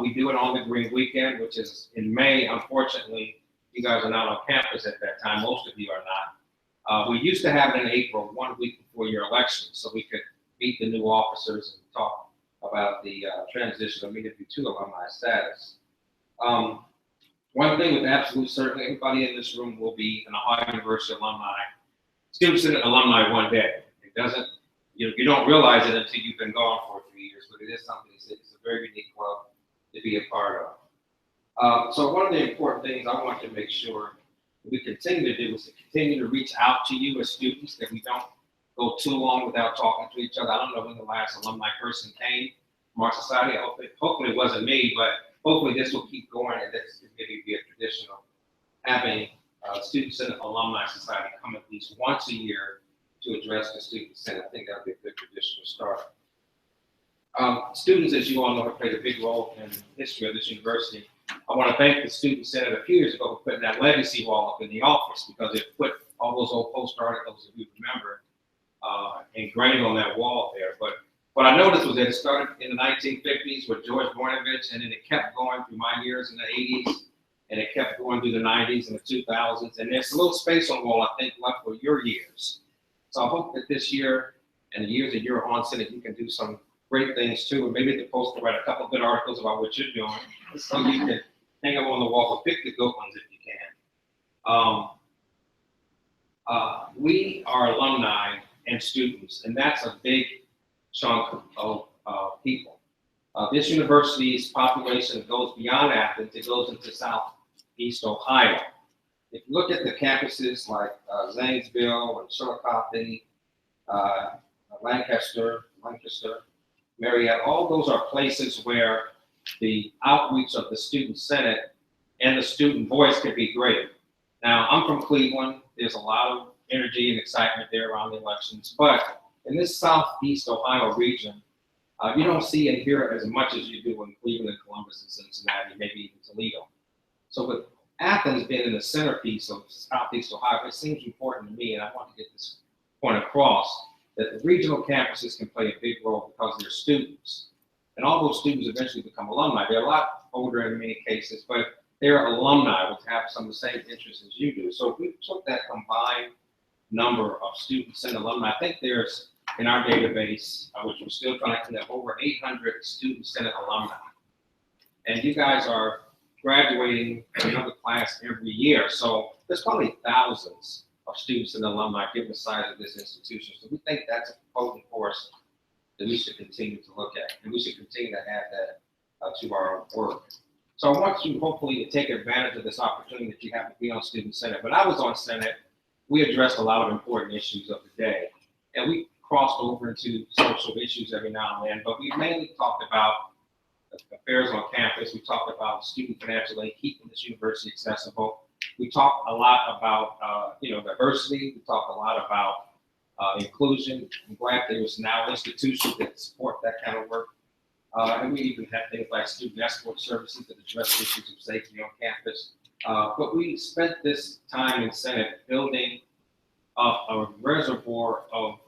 We do it on the Green Weekend, which is in May. Unfortunately, you guys are not on campus at that time. Most of you are not. We used to have it in April, 1 week before your election, so we could meet the new officers and talk about the transition immediately to alumni status. One thing with absolute certainty, everybody in this room will be an Ohio University alumni, Student Senate alumni one day. It doesn't, you don't realize it until you've been gone for a few years, but it is something it's a very unique club to be a part of. So one of the important things I want to make sure we continue to do is to continue to reach out to you as students, that we don't go too long without talking to each other. I don't know when the last alumni person came from our society. Hopefully it wasn't me, but hopefully this will keep going, and this maybe be a tradition of having Student Senate Alumni Society come at least once a year to address the Student Senate. I think that would be a good tradition to start. Students, as you all know, have played a big role in the history of this university. I want to thank the Student Senate a few years ago for putting that legacy wall up in the office, because it put all those old post articles, if you remember, ingrained on that wall there. But what I noticed was that it started in the 1950s with George Voinovich, and then it kept going through my years in the 80s, and it kept going through the 90s and the 2000s. And there's a little space on the wall, I think, left for your years. So I hope that this year and the years that you're on Senate, you can do some great things too, and maybe the post to write a couple good articles about what you're doing, so you can hang them on the wall, but pick the good ones if you can. We are alumni and students, and that's a big chunk of people. This university's population goes beyond Athens, it goes into Southeast Ohio. If you look at the campuses like Zanesville and Chillicothe, Lancaster, Marietta, all those are places where the outreach of the Student Senate and the student voice could be greater. Now, I'm from Cleveland. There's a lot of energy and excitement there around the elections, but in this Southeast Ohio region, you don't see and hear as much as you do in Cleveland, Columbus, and Cincinnati, maybe even Toledo. So with Athens being in the centerpiece of Southeast Ohio, it seems important to me, and I want to get this point across, that the regional campuses can play a big role because they're students. And all those students eventually become alumni. They're a lot older in many cases, but their alumni would have some of the same interests as you do. So if we took that combined number of students and alumni, I think there's in our database, which we're still trying to connect, over 800 student senate alumni. And you guys are graduating another class every year. So there's probably thousands of students and alumni given the size of this institution. So we think that's a potent force that we should continue to look at. And we should continue to add that to our work. So I want you hopefully to take advantage of this opportunity that you have to be on Student Senate. When I was on Senate, we addressed a lot of important issues of the day. And we crossed over into social issues every now and then, but we mainly talked about affairs on campus. We talked about student financial aid, keeping this university accessible. We talked a lot about diversity. We talked a lot about inclusion. I'm glad there's now institutions that support that kind of work. And we even have things like student escort services that address issues of safety on campus. But we spent this time in Senate building up a reservoir of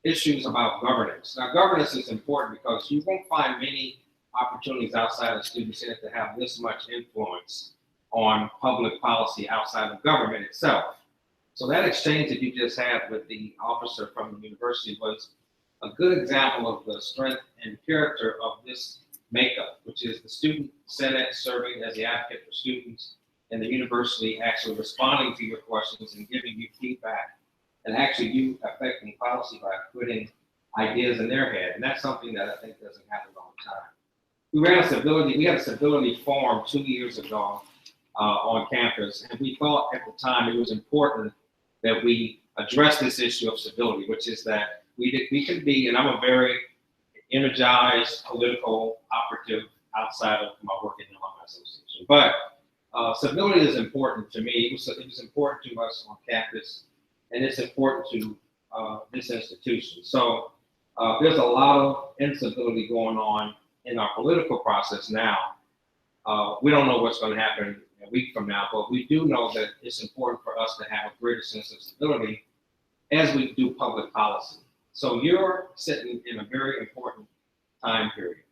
issues about governance. Now, governance is important because you won't find many opportunities outside of Student Senate to have this much influence on public policy outside of government itself. So that exchange that you just had with the officer from the university was a good example of the strength and character of this makeup, which is the Student Senate serving as the advocate for students and the university actually responding to your questions and giving you feedback, and actually you affecting policy by putting ideas in their head. And that's something that I think doesn't happen all the time. We had a civility forum 2 years ago on campus, and we thought at the time it was important that we address this issue of civility, which is that we can be, and I'm a very energized political operative outside of my work in the Alumni Association, but civility is important to me. It was important to us on campus, and it's important to this institution. So there's a lot of instability going on in our political process now. We don't know what's going to happen a week from now, but we do know that it's important for us to have a greater sense of stability as we do public policy. So you're sitting in a very important time period.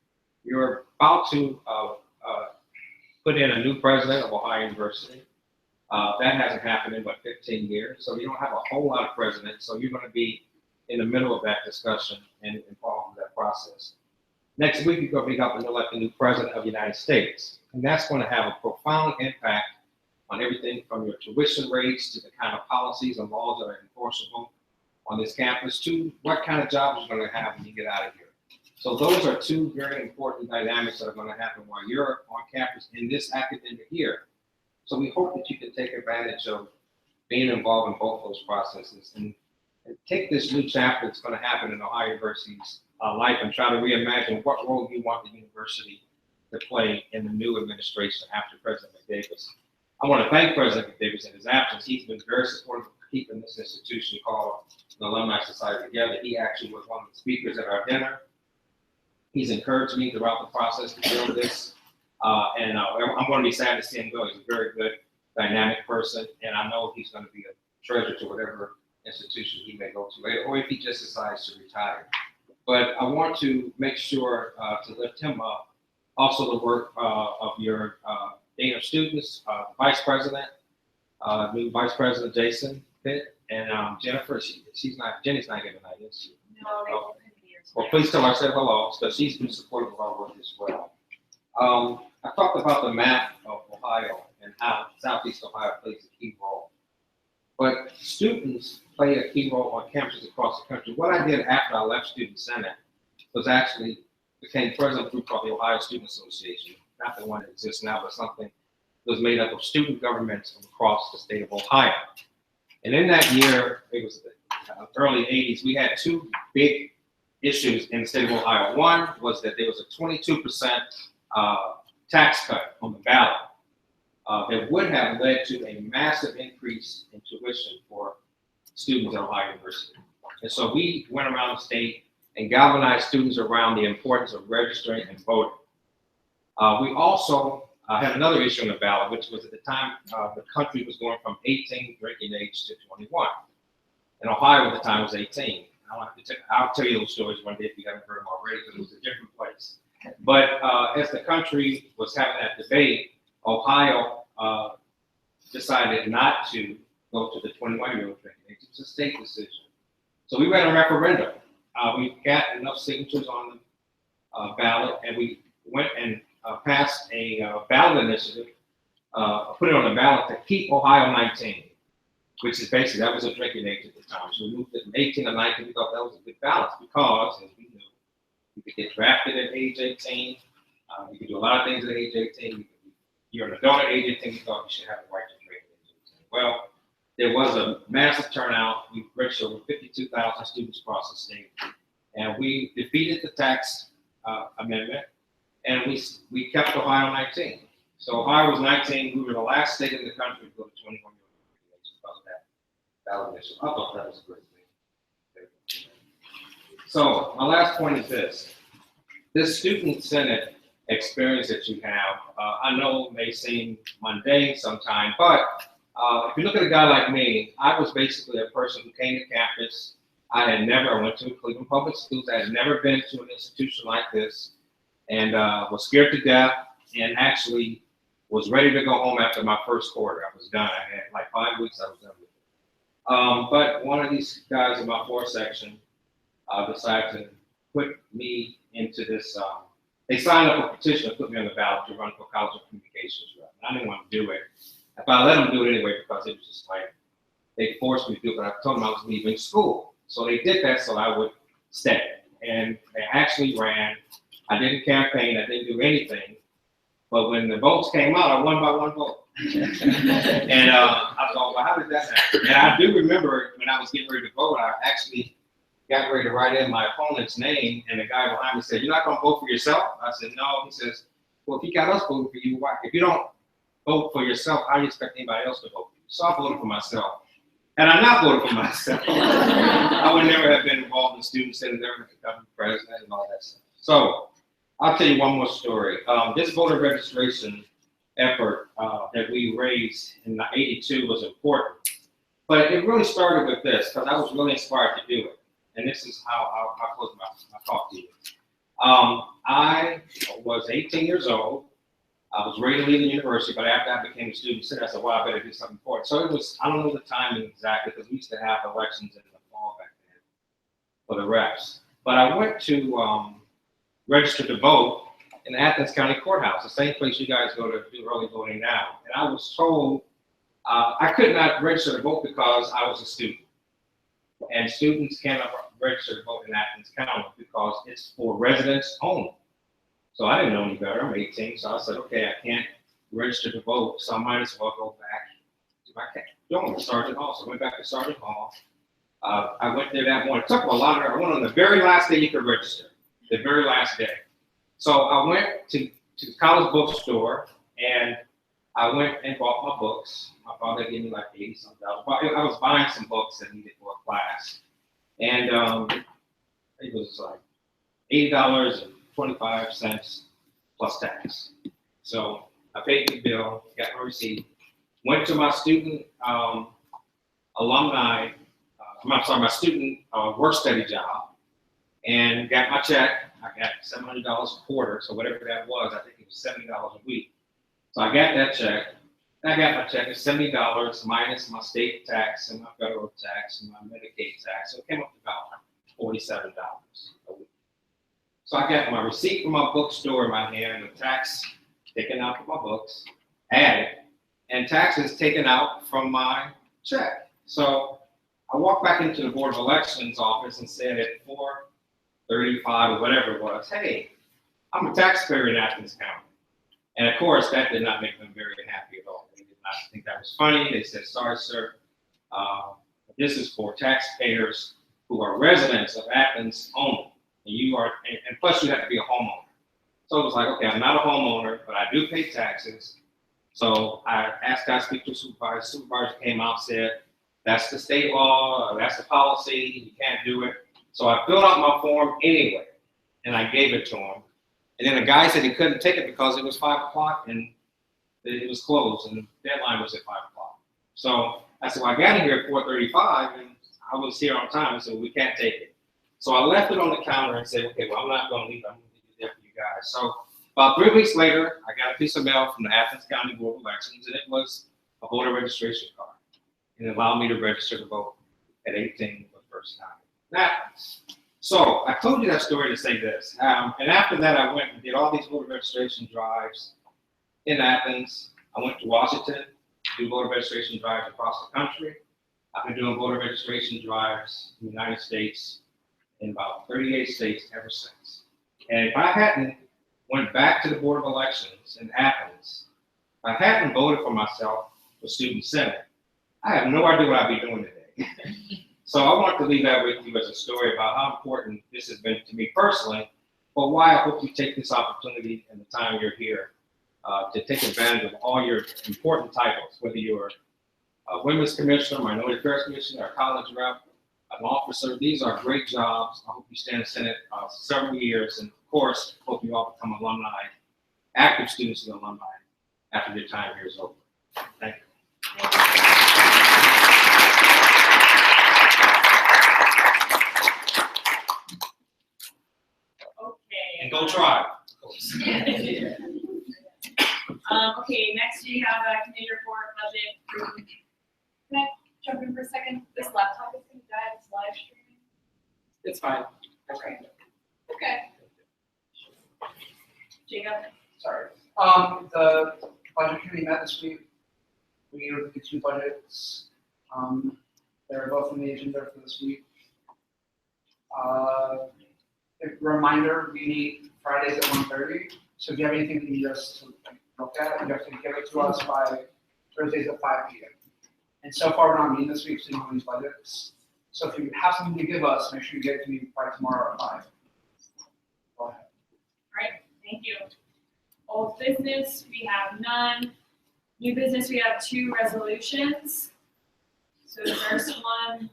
You're about to put in a new president of Ohio University. That hasn't happened in, 15 years? So you don't have a whole lot of presidents, so you're going to be in the middle of that discussion and involved in that process. Next week, you're going to be up and elect a new president of the United States. And that's going to have a profound impact on everything from your tuition rates to the kind of policies and laws that are enforceable on this campus to what kind of jobs you're going to have when you get out of here. So those are two very important dynamics that are going to happen while you're on campus in this academic year. So we hope that you can take advantage of being involved in both those processes and take this new chapter that's going to happen in Ohio University's life and try to reimagine what role you want the university to play in the new administration after President McDavis. I want to thank President McDavis in his absence. He's been very supportive of keeping this institution called the Alumni Society together. He actually was one of the speakers at our dinner. He's encouraged me throughout the process to build this. And I'm going to be sad to see him go. He's a very good, dynamic person, and I know he's going to be a treasure to whatever institution he may go to, or if he just decides to retire. But I want to make sure to lift him up. Also the work of your Dean of Students, Vice President, new Vice President Jason Pitt, and Jennifer, Jenny's not here tonight, is she? No, they Oh. Well, please tell her I said hello, because she's been supportive of our work as well. I talked about the map of Ohio and how Southeast Ohio plays a key role. But students play a key role on campuses across the country. What I did after I left Student Senate was actually became president of a group called the Ohio Student Association, not the one that exists now, but something that was made up of student governments from across the state of Ohio. And in that year, it was the early 80s, we had two big issues in the state of Ohio. One was that there was a 22% tax cut on the ballot that would have led to a massive increase in tuition for students at Ohio University. And so we went around the state and galvanized students around the importance of registering and voting. We also had another issue on the ballot, which was at the time the country was going from 18 drinking age to 21. And Ohio at the time was 18. I'll tell you those stories one day if you haven't heard them already, because it was a different place. But as the country was having that debate, Ohio decided not to go to the 21-year-old drinking age. It was a state decision. So we ran a referendum. We got enough signatures on the ballot, and we went and passed a ballot initiative, put it on the ballot to keep Ohio 19, which is basically, that was a drinking age at the time. So we moved it from 18 to 19. We thought that was a good balance because, as we knew, you could get drafted at age 18. You could do a lot of things at age 18. You're an adult at age 18, you thought you should have the right to drink at age 18. Well, there was a massive turnout. We registered over 52,000 students across the state. And we defeated the tax amendment, and we kept Ohio 19. So Ohio was 19. We were the last state in the country to go to 21-year-old age because of that ballot initiative. I thought that was a great thing. So my last point is this. This student senate experience that you have, I know may seem mundane sometimes, but if you look at a guy like me, I was basically a person who came to campus. I went to Cleveland Public Schools. I had never been to an institution like this, and was scared to death, and actually was ready to go home after my first quarter. I was done. I had like 5 weeks, I was done with it. But one of these guys in my 4th section decided to put me into this, they signed up a petition to put me on the ballot to run for College of Communications rep. I didn't want to do it, but I let them do it anyway because it was just like, they forced me to do it, but I told them I was leaving school. So they did that so I would stay. And they actually ran. I didn't campaign, I didn't do anything. But when the votes came out, I won by 1 vote. And I thought, well, how did that happen? And I do remember when I was getting ready to vote, I actually got ready to write in my opponent's name, and the guy behind me said, "You're not gonna vote for yourself?" I said, "No." He says, "Well, if you got us voting for you, why? If you don't vote for yourself, how do you expect anybody else to vote for you?" So I voted for myself. And I not voted for myself. I would never have been involved in student senate, never become president and all that stuff. So I'll tell you one more story. This voter registration effort that we raised in '82 was important. But it really started with this, because I was really inspired to do it. And this is how I'll close my talk to you. I was 18 years old. I was ready to leave the university, but after I became a student senate, I said, well, I better do something important. So it was, I don't know the timing exactly, because we used to have elections in the fall back then for the reps. But I went to register to vote in the Athens County Courthouse, the same place you guys go to do early voting now. And I was told I could not register to vote because I was a student. And students cannot register to vote in Athens County because it's for residents only. So I didn't know any better. I'm 18, so I said, okay, I can't register to vote, so I might as well go back to my dorm at Sergeant Hall. So I went back to Sergeant Hall. I went there that morning. It took a lot of, I went on the very last day you could register, the very last day. So I went to the college bookstore, and I went and bought my books. My father gave me like $80-something. I was buying some books that needed for a class. And it was like $80.25 plus tax. So I paid the bill, got my receipt, went to my student alumni, my student work study job, and got my check. I got $700 a quarter, so whatever that was, I think it was $70 a week. So I got that check. I got my check. It's $70 minus my state tax and my federal tax and my Medicaid tax. So it came up to about $47 a week. So I got my receipt from my bookstore in my hand, the tax taken out from my books, added, and taxes taken out from my check. So I walked back into the Board of Elections office and said at 4:35 or whatever it was, hey, I'm a taxpayer in Athens County. And of course, that did not make them very happy at all. They did not think that was funny. They said, sorry, sir, this is for taxpayers who are residents of Athens only. And you are, and plus you have to be a homeowner. So it was like, okay, I'm not a homeowner, but I do pay taxes. So I asked God to speak to a supervisor. The supervisor came out and said, that's the state law, that's the policy, you can't do it. So I filled out my form anyway, and I gave it to him. And then the guy said he couldn't take it because it was 5 o'clock and it was closed and the deadline was at 5 o'clock. So I said, well, I got in here at 4:35 and I was here on time. I said, well, we can't take it. So I left it on the counter and said, okay, well, I'm not going to leave. I'm going to leave it there for you guys. So About 3 weeks later, I got a piece of mail from the Athens County Board of Elections, and it was a voter registration card. And it allowed me to register to vote at 18 for the first time. Now, so I told you that story to say this. And after that, I went and did all these voter registration drives in Athens. I went to Washington to do voter registration drives across the country. I've been doing voter registration drives in the United States in about 38 states ever since. And if I hadn't went back to the Board of Elections in Athens, if I hadn't voted for myself for Student Senate, I have no idea what I'd be doing today. So I want to leave that with you as a story about how important this has been to me personally, but why I hope you take this opportunity and the time you're here to take advantage of all your important titles, whether you're a Women's Commissioner, Minority Affairs Commissioner, or college rep, an officer. These are great jobs. I hope you stay in the Senate several years, and of course, hope you all become alumni, active students of the alumni after your time here is over. Thank you. Okay. And go try. Okay, next we have a committee report budget. Can I jump in for a second? This laptop is gonna die, it's live streaming. It's fine. Okay. Okay. Jacob? Sorry. The budget committee met this week. We reviewed the 2 budgets. They're both on the agenda for this week. A reminder, we meet Fridays at 1:30. So if you have anything that you need us to look at, you have to give it to us by Thursdays at 5 p.m. And so far, we're not meeting this week, so you know these budgets. So if you have something to give us, make sure you get it to me by tomorrow at 5. Go ahead. All right, thank you. Old business, we have none. New business, we have 2 resolutions. So the first one,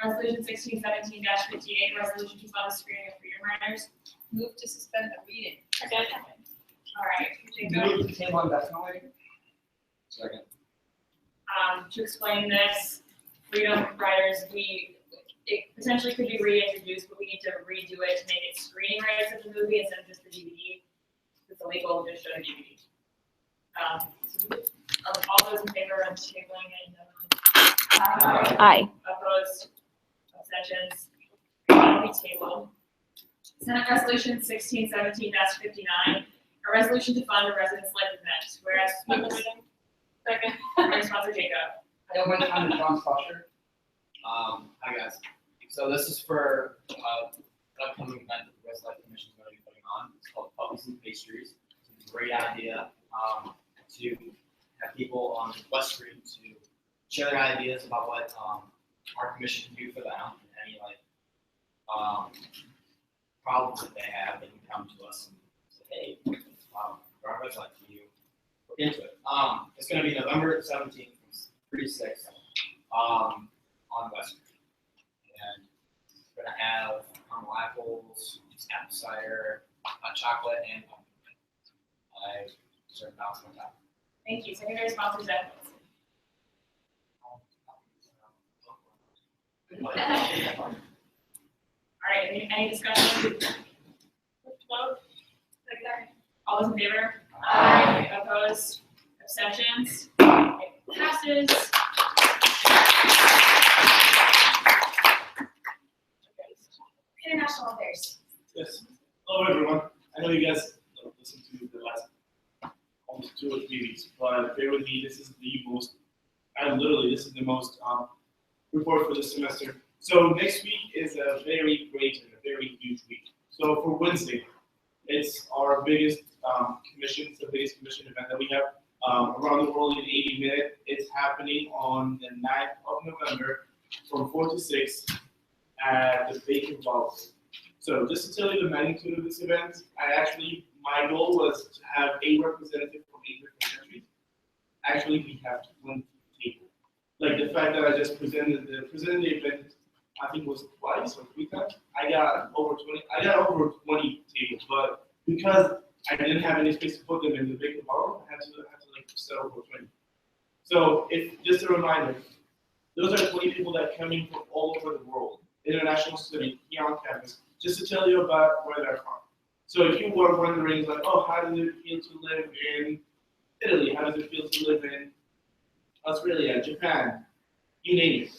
Resolution 1617-58, resolution to fund the screening of freedom riders. Move to suspend the reading. All right, Jacob. Move to the table indefinitely. Second. To explain this, freedom riders, it potentially could be reintroduced, but we need to redo it to make it screening rights of the movie instead of just the DVD. It's illegal to just show the DVD. All those in favor of tabling it? Aye. Opposed? Abstentions? We table. Senate Resolution 1617-59, a resolution to fund a residence life event, whereas. Second. Sponsor Jacob. I went on to John Foster. Hi guys. So this is for an upcoming event that the West Life Commission is going to be putting on. It's called Puppies and Pastries. It's a great idea to have people on West Street to share their ideas about what our commission can do for them, and any problems that they have. They can come to us and say, hey, our West Life, can you look into it? It's going to be November 17th from 3 to 6 on West Street. And we're going to have caramel apples, apple cider, hot chocolate, and pumpkin. I serve balance on top. Thank you. Secondary sponsors Edmonds. All right, any discussion? Vote. All those in favor? Aye. Opposed? Abstentions? It passes. International affairs. Yes. Hello, everyone. I know you guys listened to the last almost 2 or 3 weeks, but bear with me. This is the most, this is the most report for this semester. So next week is a very great and a very huge week. So for Wednesday, it's our biggest commission. It's the biggest commission event that we have around the world in 80 minutes. It's happening on the 9th of November from 4 to 6 at the Bacon Vault. So just to tell you the magnitude of this event, my goal was to have a representative from 8 different countries. Actually, we have 20 people. Like the fact that I just presented the event, I think it was twice or 3 times. I got over 20 tables, but because I didn't have any space to put them in the big bottle, I had to like settle for 20. So just a reminder, those are 20 people that come in from all over the world, international students here on campus, just to tell you about where they're from. So if you were wondering, like, oh, how does it feel to live in Italy? How does it feel to live in Australia, Japan, you name it?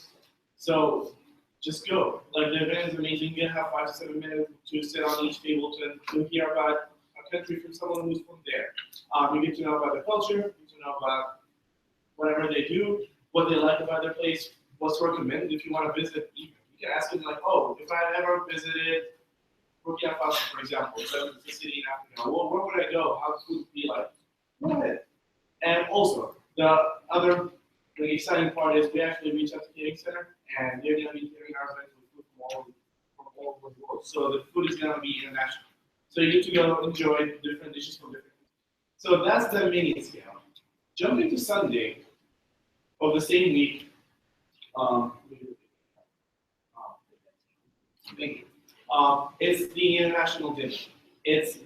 So just go. Like the event is amazing. You have 5 to 7 minutes to sit on each table to hear about a country from someone who's from there. You get to know about the culture, you get to know about whatever they do, what they like about their place, what's recommended if you want to visit. You can ask them like, oh, if I ever visited Burkina Faso, for example, so it's a city in Africa, well, where would I go? How would it be like? Go ahead. And also, the other exciting part is we actually reached out to Catering Center, and they're going to be catering our events with food from all over the world. So the food is going to be international. So you get to go enjoy different dishes from different countries. So that's the mini scale. Jumping to Sunday of the same week, it's the international dinner. It's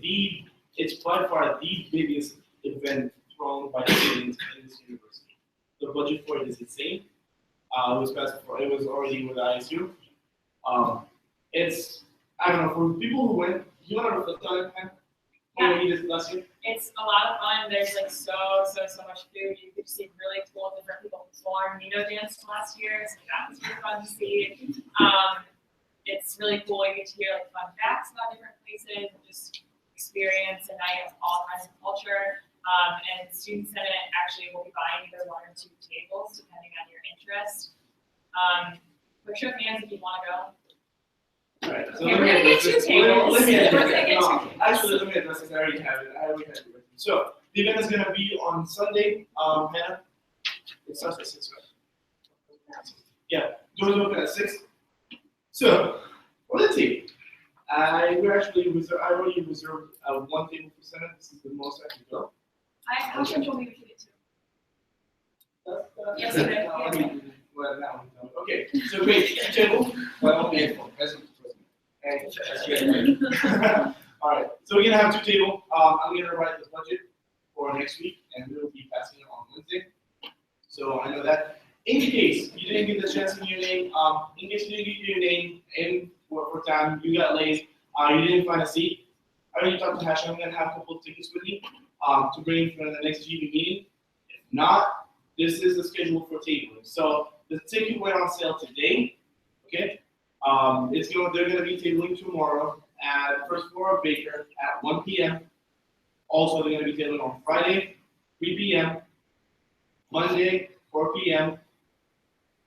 by far the biggest event thrown by students in this university. The budget for it is insane. It was already with ISU. It's, I don't know, for people who went, you want to reflect on it, man? Yeah. You did last year? It's a lot of fun. There's like so much food. You get to see really cool different people perform. You know, dance last year, so that was really fun to see. It's really cool. You get to hear like fun facts about different places and just experience a night of all kinds of culture. And Student Senate actually will be buying either 1 or 2 tables depending on your interest. But show hands if you want to go. All right, so Okay, let we're me gonna get address 2 this. tables. Let me We're address gonna it. get 2 No, tables. actually, let me address this. I already have it. So the event is going to be on Sunday. Hannah, it starts at 6, right? Yeah, doors open at 6. So for the team, I already reserved 1 table for Senate. This is the most I can go. How much will we get to? Yes, you did. Well, now we know. Okay, so great. Table. Well, okay. And that's great, right? All right, so we're gonna have 2 tables. I'm gonna write the budget for next week, and we'll be passing it on Wednesday. So I know that. In case you didn't get the chance in your name, in case you didn't get your name in for time, you got late, you didn't find a seat. I already talked to Hash. I'm gonna have a couple of tickets with me to bring for the next GB meeting. If not, this is the schedule for tabling. So the ticket went on sale today. Okay, they're gonna be tabling tomorrow at the first floor of Baker at 1 p.m. Also, they're gonna be tabling on Friday, 3 p.m., Monday, 4 p.m.,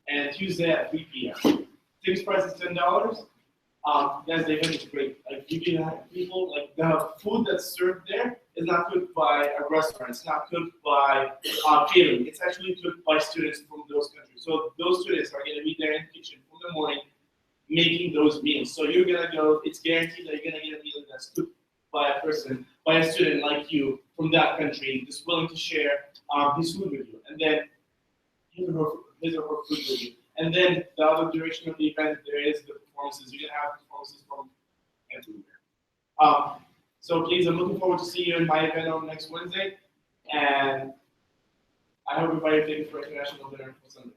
and Tuesday at 3 p.m. Ticket price is $10. Guys, the event is great. Like you can have people, like the food that's served there is not cooked by a restaurant. It's not cooked by catering. It's actually cooked by students from those countries. So those students are going to be there in the kitchen from the morning making those meals. So you're going to go, it's guaranteed that you're going to get a meal that's cooked by a person, by a student like you from that country, just willing to share his food with you. And then his or her food with you. And then the other direction of the event, there is the performances. You're going to have performances from everywhere. So please, I'm looking forward to see you in my event on next Wednesday. And I hope everybody thank you for International Dinner for Sunday.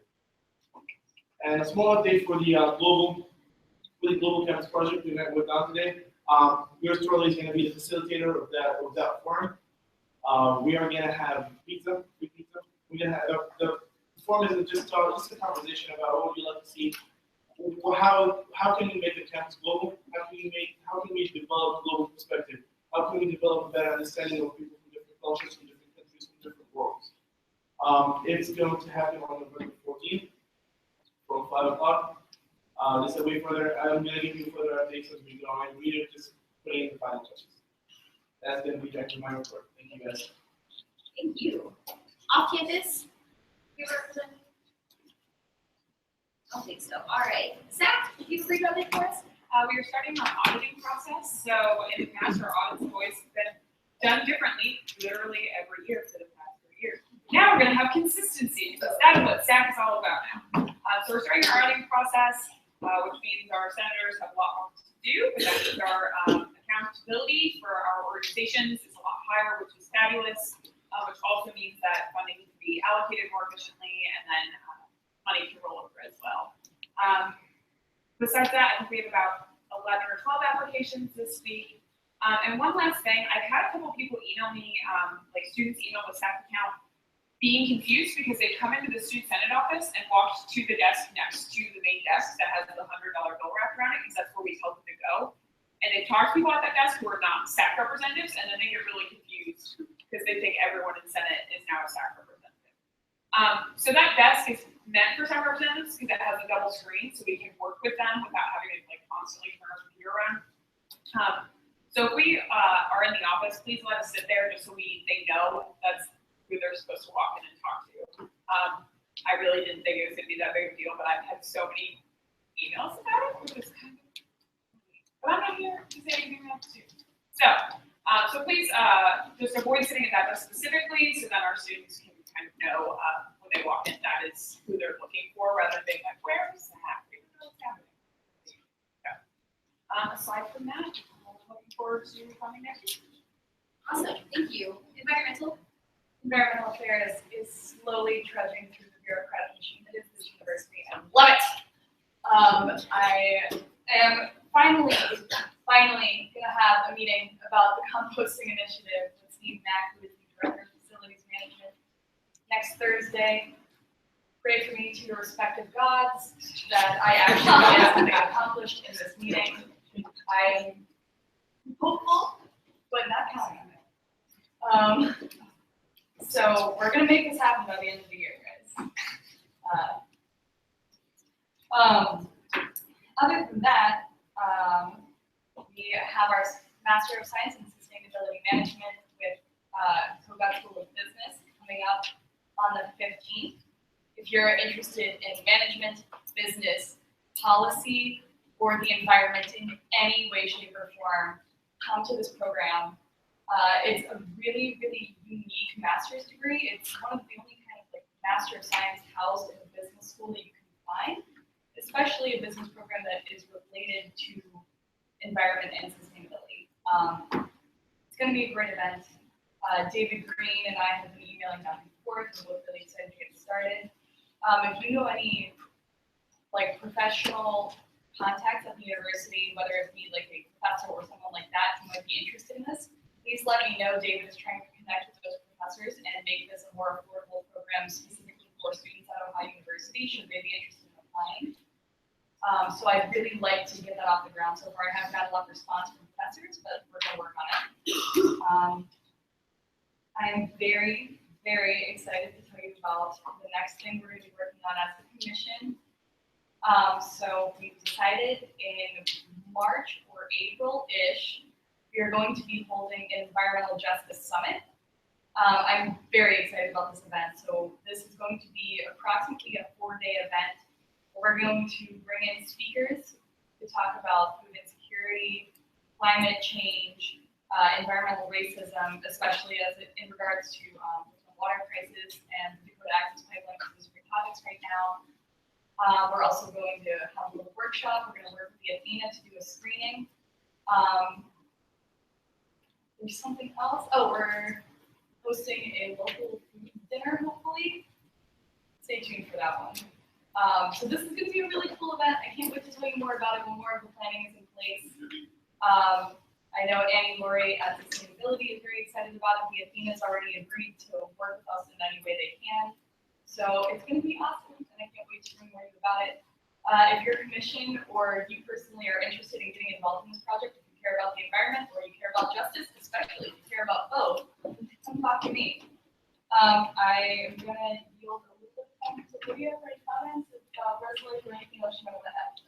And a small update for the Global Campus Project we met with Don today. Yours truly is going to be the facilitator of that forum. We are going to have free pizza. We're going to have the forum isn't just a conversation about what would you like to see. How can we make the campus global? How can we develop global perspective? How can we develop a better understanding of people from different cultures, from different countries, from different worlds? It's going to happen on November 14th from 5 o'clock. This is way further. I'm going to give you further updates as we go on. We are just putting in the final touches. That's going to be back to my report. Thank you, guys. Thank you. Off campus? You represent? I don't think so. All right. Zach, if you could read about it for us? We are starting our auditing process. So in the past, our audits have always been done differently, literally every year for the past 3 years. Now we're going to have consistency. So that's what SAC is all about now. So we're starting our auditing process, which means our senators have a lot more to do, but that means our accountability for our organizations is a lot higher, which is fabulous, which also means that funding can be allocated more efficiently and then money can roll over as well. Besides that, I think we have about 11 or 12 applications this week. And one last thing, I've had a couple people email me, like students email the staff account, being confused because they come into the student senate office and walked to the desk next to the main desk that has the $100 bill wrapped around it, because that's where we tell them to go. And they talk to people at that desk who are not SAC representatives, and then they get really confused because they think everyone in Senate is now a SAC representative. So that desk is meant for SAC representatives because it has a double screen, so we can work with them without having to like constantly turn our computer around. So if we are in the office, please let us sit there just so they know that's who they're supposed to walk in and talk to. I really didn't think it was going to be that big of a deal, but I've had so many emails about it, which is kind of, but I'm not here to say anything else too. So please just avoid sitting at that desk specifically, so that our students can kind of know when they walk in that is who they're looking for, rather than being like, where is that? We don't know what's happening. So, aside from that, I'm looking forward to coming next week. Awesome, thank you. Environmental? Environmental affairs is slowly trudging through the bureaucratic machine that is this university, and love it. I am finally gonna have a meeting about the composting initiative with Steve Mack, who is the Director of Facilities Management, next Thursday. Pray for me to your respective gods that I actually get something accomplished in this meeting. I'm hopeful, but not counting on it. So we're gonna make this happen by the end of the year, guys. Other than that, we have our Master of Science in Sustainability Management with Koga School of Business coming up on the 15th. If you're interested in management, business, policy, or the environment in any way, shape, or form, come to this program. It's a really, really unique master's degree. It's one of the only kind of like Master of Science housed in a business school that you can find, especially a business program that is related to environment and sustainability. It's going to be a great event. David Green and I have been emailing back and forth. We're both really excited to get started. If you know any like professional contacts at the university, whether it be like a professor or someone like that who might be interested in this, please let me know. David is trying to connect with those professors and make this a more affordable program specifically for students at Ohio University, should they be interested in applying. So I'd really like to get that off the ground. So far, I haven't got a lot of response from professors, but we're going to work on it. I am very, very excited to tell you about the next thing we're going to be working on as a commission. So we've decided in March or April-ish, we are going to be holding an Environmental Justice Summit. I'm very excited about this event. So this is going to be approximately a 4-day event. We're going to bring in speakers to talk about food insecurity, climate change, environmental racism, especially as in regards to water crisis and the Dakota Access Pipeline, which is big topics right now. We're also going to have a little workshop. We're going to work with the Athena to do a screening. There's something else. Oh, we're hosting a local food dinner, hopefully. Stay tuned for that one. So this is going to be a really cool event. I can't wait to tell you more about it when more of the planning is in place. I know Annie Laurie at Sustainability is very excited about it. The Athena's already agreed to work with us in any way they can. So it's going to be awesome, and I can't wait to learn more about it. If your commission or you personally are interested in getting involved in this project, if you care about the environment or you care about justice, especially if you care about both, come talk to me. I am going to yield a little bit of time to Lydia for any comments about resolution or anything else you might want to add.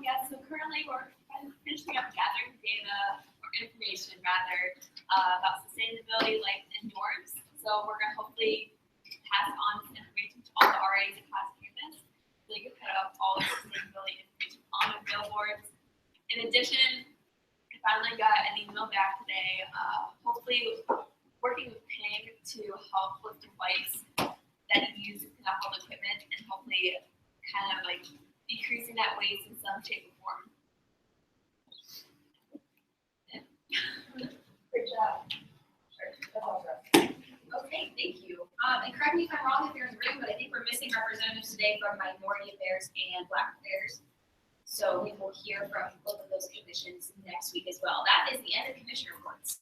Yeah, so currently we're finishing up gathering data or information rather about sustainability, life, and norms. So we're going to hopefully pass on this information to all the RAs across campus. So you can put up all the sustainability information on the billboards. In addition, I finally got an email back today, hopefully working with Ping to help with the wipes that you use to clean up all the equipment and hopefully kind of like decreasing that waste in some shape or form. Yeah. Great job. Okay, thank you. And correct me if I'm wrong if you're in the room, but I think we're missing representatives today from Minority Affairs and Black Affairs. So we will hear from both of those commissions next week as well. That is the end of commission reports.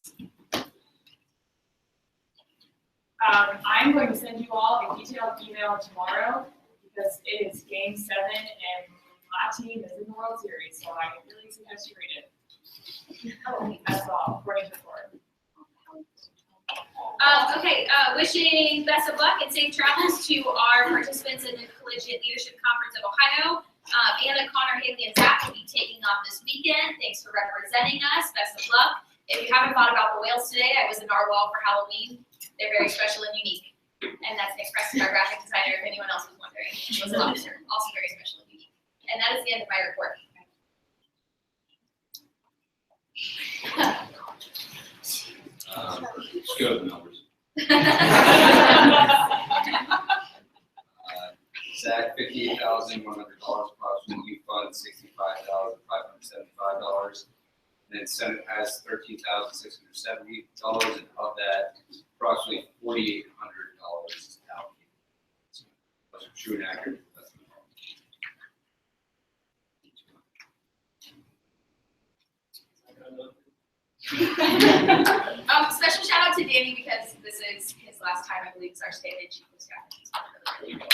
I'm going to send you all a detailed email tomorrow because it is game 7 and my team is in the World Series, so I really suggest you read it. Oh, that's all, according to the board. Wishing best of luck and safe travels to our participants in the Collegiate Leadership Conference of Ohio. Anna, Connor, Haley, and Zach will be taking off this weekend. Thanks for representing us. Best of luck. If you haven't thought about the whales today, I was a narwhal for Halloween. They're very special and unique. And that's expressed by graphic designer, if anyone else was wondering. It was a lobster, also very special and unique. And that is the end of my report. Let's go to the numbers. Zach, $58,100, approximately youth fund, $65,575. And then Senate has $13,670, and of that, approximately $4,800 is allocated. So those are true and accurate. Special shout out to Danny because this is his last time, I believe, as our state and chief of staff. He's been really, really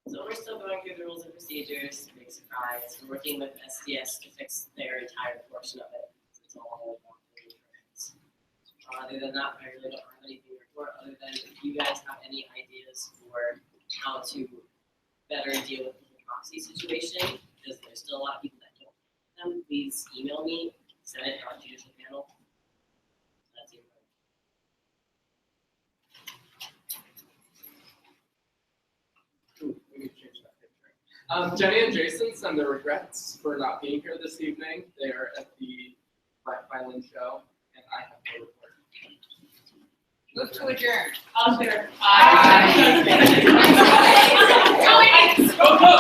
So we're still going through the rules and procedures, big surprise. We're working with SDS to fix their entire portion of it. It's all about the permits. Other than that, I really don't have anything to report other than if you guys have any ideas for how to better deal with the proxy situation, because there's still a lot of people that don't have them, please email me, Senate.judicial panel. That's it. Jenny and Jason send their regrets for not being here this evening. They are at the Black Violin show, and I have no report. Move to adjourn. All in favor? Aye. Aye. Go, go.